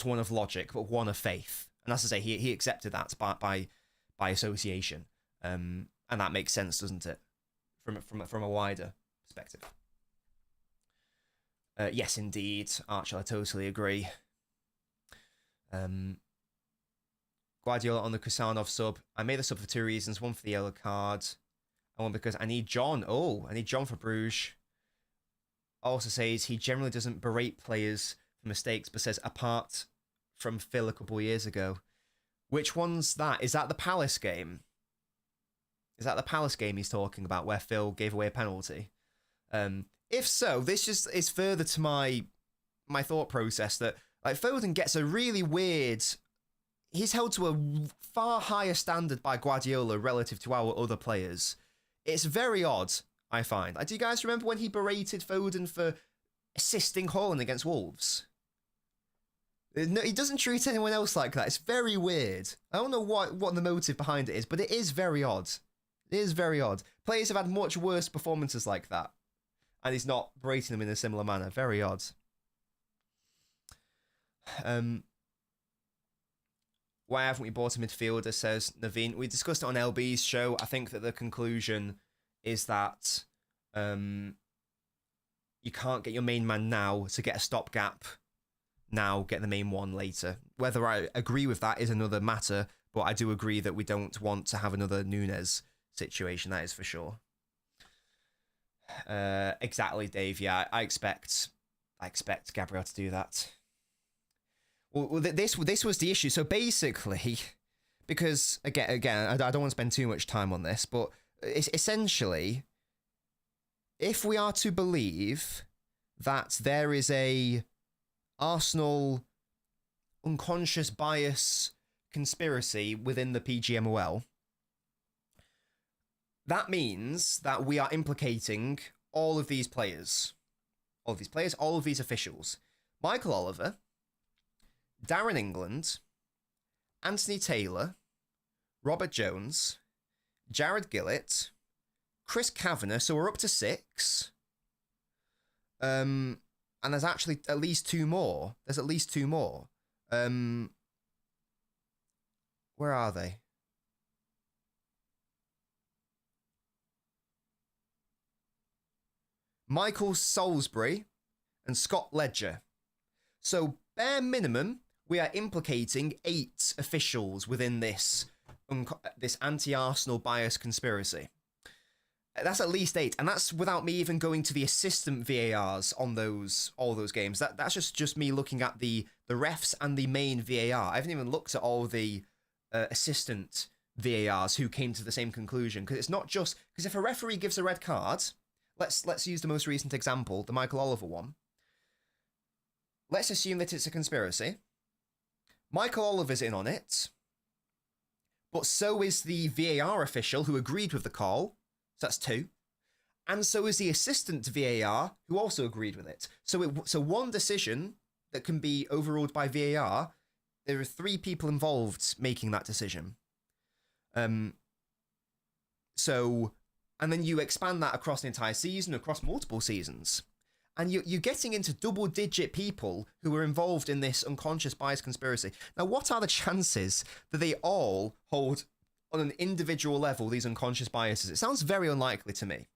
A: one of logic, but one of faith. And as I say, he accepted that by association, and that makes sense, doesn't it? From a wider perspective. Yes, indeed, Archer, I totally agree. Guardiola on the Kusanov sub. I made the sub for two reasons. One for the yellow card, and one because I need John. Oh, I need John for Brugge. Also says he generally doesn't berate players for mistakes, but says apart from Phil a couple of years ago. Which one's that? Is that the Palace game? Is that the Palace game he's talking about where Phil gave away a penalty? If so, this just is further to my thought process that like Foden gets a really weird. He's held to a far higher standard by Guardiola relative to our other players. It's very odd, I find. Do you guys remember when he berated Foden for assisting Haaland against Wolves? No, he doesn't treat anyone else like that. It's very weird. I don't know what the motive behind it is, but it is very odd. It is very odd. Players have had much worse performances like that, and he's not berating them in a similar manner. Very odd. Why haven't we bought a midfielder, says Naveen. We discussed it on LB's show. I think that the conclusion is that you can't get your main man now to get a stopgap now, get the main one later. Whether I agree with that is another matter, but I do agree that we don't want to have another Núñez situation, that is for sure. Exactly, Dave. Yeah, I expect Gabriel to do that. Well, this was the issue. So basically, because again, I don't want to spend too much time on this, but it's essentially, if we are to believe that there is a Arsenal unconscious bias conspiracy within the PGMOL, that means that we are implicating all of these players, all of these officials. Michael Oliver, Darren England, Anthony Taylor, Robert Jones, Jared Gillett, Chris Kavanagh, so we're up to 6. And there's actually at least 2 more. Where are they? Michael Salisbury and Scott Ledger. So bare minimum, we are implicating 8 officials within this anti-Arsenal bias conspiracy. That's at least 8, and that's without me even going to the assistant VARs on all those games. That's just me looking at the refs and the main VAR. I haven't even looked at all the assistant VARs who came to the same conclusion, because it's not just because if a referee gives a red card, let's use the most recent example, the Michael Oliver one. Let's assume that it's a conspiracy. Michael Oliver's in on it, but so is the VAR official who agreed with the call. So that's 2. And so is the assistant VAR who also agreed with it. So one decision that can be overruled by VAR, there are 3 people involved making that decision. And then you expand that across the entire season, across multiple seasons. And you're getting into double-digit people who are involved in this unconscious bias conspiracy. Now, what are the chances that they all hold, on an individual level, these unconscious biases? It sounds very unlikely to me.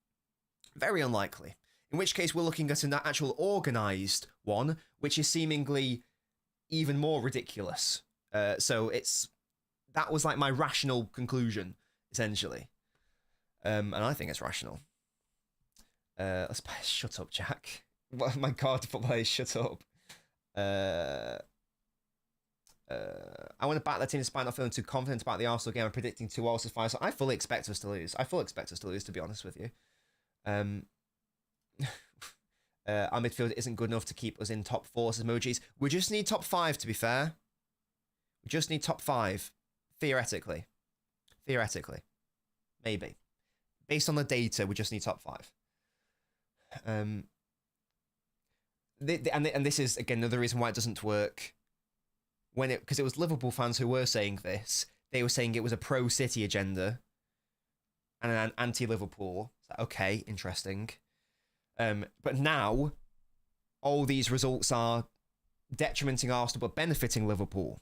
A: Very unlikely. In which case, we're looking at an actual organised one, which is seemingly even more ridiculous. So that was like my rational conclusion, essentially. And I think it's rational. Shut up, Jack. Oh my God, football, shut up. I want to back that team despite not feeling too confident about the Arsenal game and predicting 2 Arsenal 5. So I fully expect us to lose. To be honest with you. Our midfield isn't good enough to keep us in top 4 emojis. We just need top 5, to be fair. We just need top 5. Theoretically. Maybe. Based on the data, we just need top 5. And this is, again, another reason why it doesn't work. Because it was Liverpool fans who were saying this. They were saying it was a pro-City agenda and an anti-Liverpool. Okay, interesting. But now, all these results are detrimenting Arsenal but benefiting Liverpool.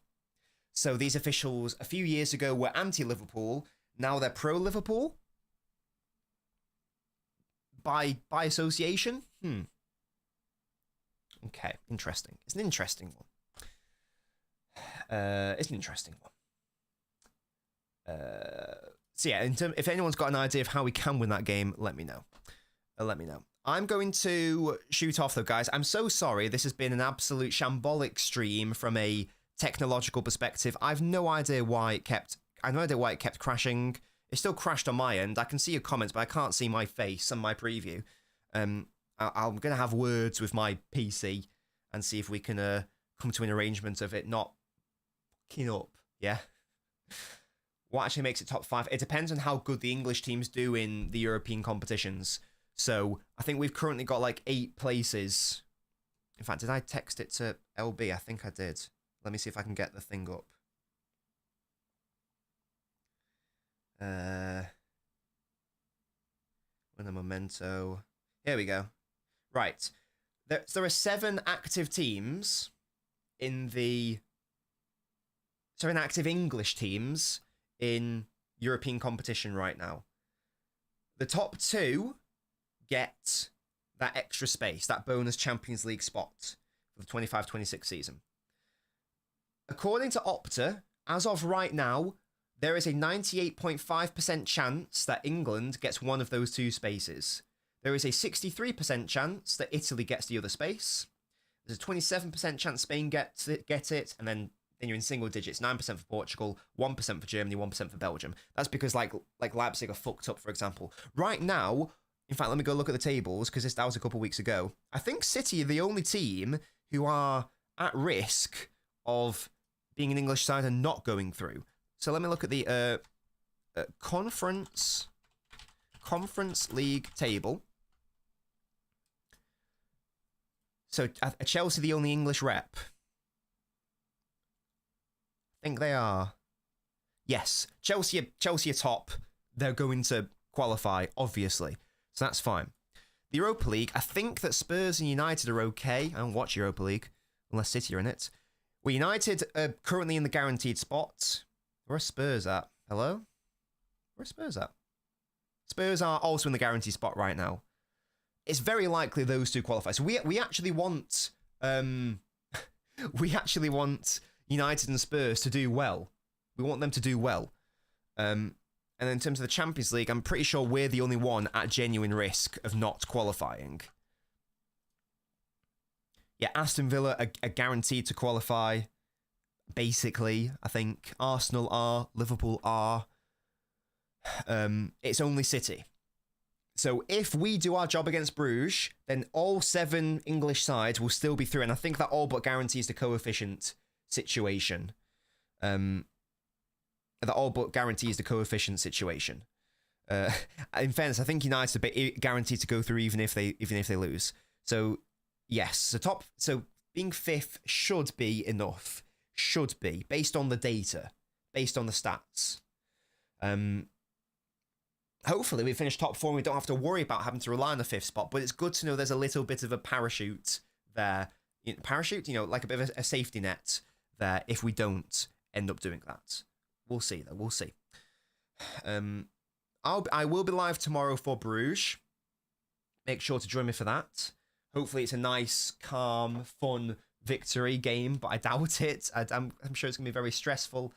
A: So these officials a few years ago were anti-Liverpool. Now they're pro-Liverpool? By association? Okay, interesting. It's an interesting one. So yeah, if anyone's got an idea of how we can win that game, let me know. I'm going to shoot off though, guys. I'm so sorry. This has been an absolute shambolic stream from a technological perspective. I've no idea why it kept crashing. It still crashed on my end. I can see your comments, but I can't see my face and my preview. I'm going to have words with my PC and see if we can come to an arrangement of it not fucking up. Yeah. What actually makes it top 5? It depends on how good the English teams do in the European competitions. So I think we've currently got like 8 places. In fact, did I text it to LB? I think I did. Let me see if I can get the thing up. With a memento. Here we go. Right. There are 7 active teams in the... 7 active English teams in European competition right now. The top 2 get that extra space, that bonus Champions League spot for the 25-26 season. According to Opta, as of right now, there is a 98.5% chance that England gets one of those 2 spaces. There is a 63% chance that Italy gets the other space. There's a 27% chance Spain get it, and then you're in single digits, 9% for Portugal, 1% for Germany, 1% for Belgium. That's because like Leipzig are fucked up, for example. Right now, in fact, let me go look at the tables, because that was a couple of weeks ago. I think City are the only team who are at risk of being an English side and not going through. So let me look at the Conference League table. So are Chelsea the only English rep? I think they are. Yes, Chelsea are top. They're going to qualify, obviously. So that's fine. The Europa League, I think that Spurs and United are okay. I don't watch Europa League, unless City are in it. Well, United are currently in the guaranteed spot. Where are Spurs at? Hello? Where are Spurs at? Spurs are also in the guaranteed spot right now. It's very likely those 2 qualify. So we actually want United and Spurs to do well. We want them to do well. And And in terms of the Champions League, I'm pretty sure we're the only one at genuine risk of not qualifying. Yeah, Aston Villa are guaranteed to qualify. Basically, I think Arsenal are, Liverpool are. It's only City. So if we do our job against Brugge, then all 7 English sides will still be through. And I think that all but guarantees the coefficient situation. That all but guarantees the coefficient situation. In fairness, I think United are guaranteed to go through even if they lose. So yes, so being 5th should be enough. Should be based on the data, based on the stats. Hopefully we finish top 4 and we don't have to worry about having to rely on the 5th spot. But it's good to know there's a little bit of a parachute there. Parachute, like a bit of a safety net there if we don't end up doing that. We'll see, though. We'll see. I will be live tomorrow for Brugge. Make sure to join me for that. Hopefully it's a nice, calm, fun victory game, but I doubt it. I'm sure it's going to be very stressful.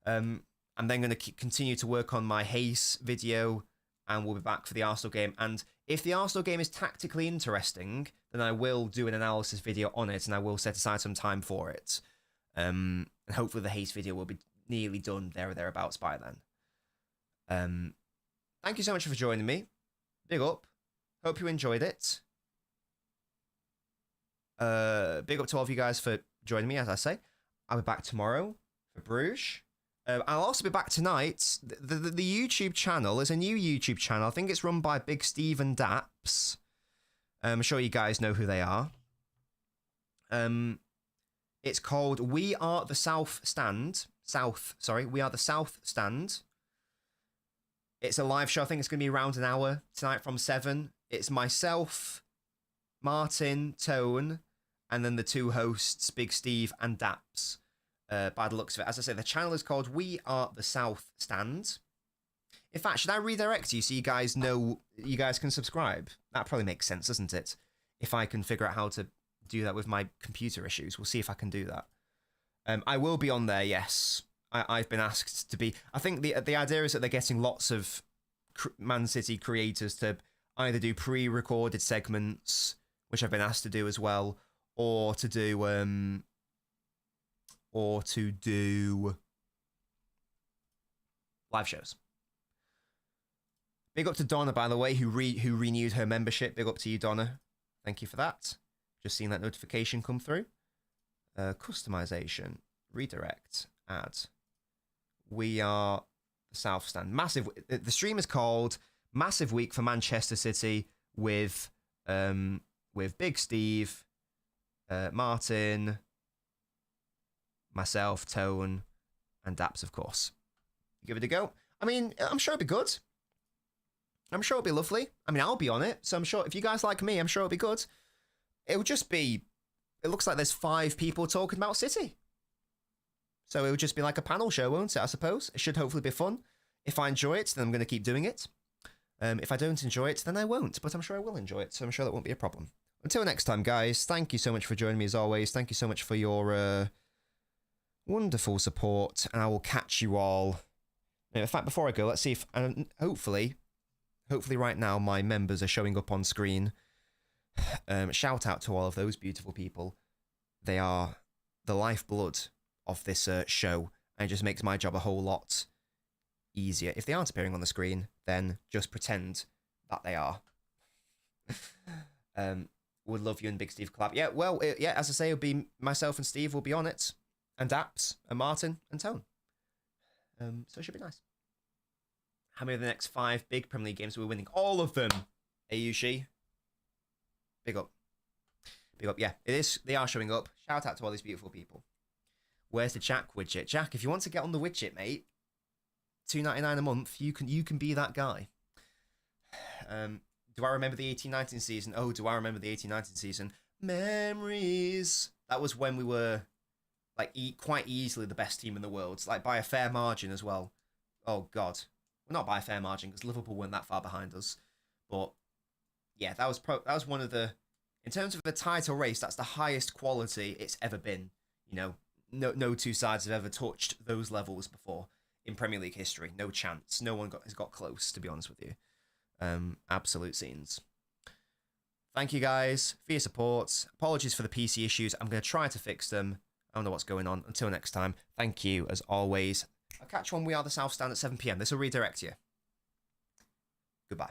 A: I'm then going to continue to work on my Hayes video, and we'll be back for the Arsenal game. And if the Arsenal game is tactically interesting, then I will do an analysis video on it, and I will set aside some time for it. And hopefully the Hayes video will be nearly done there or thereabouts by then. Thank you so much for joining me. Big up. Hope you enjoyed it. Big up to all of you guys for joining me, as I say. I'll be back tomorrow for Bruges. I'll also be back tonight. The YouTube channel is a new YouTube channel. I think it's run by Big Steve and Daps. I'm sure you guys know who they are. It's called We Are the South Stand. We Are the South Stand. It's a live show. I think it's going to be around an hour tonight from 7. It's myself, Martin, Tone, and then the 2 hosts, Big Steve and Daps. By the looks of it. As I say, the channel is called We Are the South Stand. In fact, should I redirect you so you guys know you guys can subscribe? That probably makes sense, doesn't it? If I can figure out how to do that with my computer issues. We'll see if I can do that. I will be on there, yes. I've been asked to be. I think the idea is that they're getting lots of Man City creators to either do pre-recorded segments, which I've been asked to do as well, or to do live shows. Big up to Donna, by the way, who renewed her membership. Big up to you, Donna. Thank you for that. Just seen that notification come through. Customization, redirect, add. We Are the South Stand. Massive. The stream is called Massive Week for Manchester City with Big Steve, Martin, myself, Tone, and Daps, of course. Give it a go. I mean, I'm sure it'll be good. I'm sure it'll be lovely. I mean, I'll be on it, so I'm sure if you guys like me, I'm sure it'll be good. It'll just be... It looks like there's 5 people talking about City. So it'll just be like a panel show, won't it, I suppose? It should hopefully be fun. If I enjoy it, then I'm going to keep doing it. If I don't enjoy it, then I won't. But I'm sure I will enjoy it, so I'm sure that won't be a problem. Until next time, guys, thank you so much for joining me as always. Thank you so much for your wonderful support. And I will catch you all. In fact, before I go, let's see if... hopefully right now my members are showing up on screen. Shout out to all of those beautiful people. They are the lifeblood of this show, and it just makes my job a whole lot easier. If they aren't appearing on the screen, then just pretend that they are. Would love you and Big Steve collab. Yeah, well, yeah, as I say, it'll be myself and Steve will be on it, and Daps, and Martin, and Tone. So it should be nice. How many of the next 5 big Premier League games are we winning? All of them, Ayushi. Big up. Big up, yeah. It is. They are showing up. Shout out to all these beautiful people. Where's the Jack widget? Jack, if you want to get on the widget, mate, $2.99 a month, you can be that guy. Do I remember the 18-19 season? Oh, do I remember the 18-19 season? Memories. That was when we were like quite easily the best team in the world, like by a fair margin as well. Oh God, well, not by a fair margin because Liverpool weren't that far behind us, but yeah, that was one of the, in terms of the title race, that's the highest quality it's ever been. You know, no 2 sides have ever touched those levels before. in Premier League history. No chance. No one has got close, to be honest with you. Absolute scenes. Thank you guys for your support. Apologies for the PC issues. I'm going to try to fix them. I don't know what's going on. Until next time, thank you as always. I'll catch you on We Are the South Stand at 7 PM. This will redirect you. Goodbye.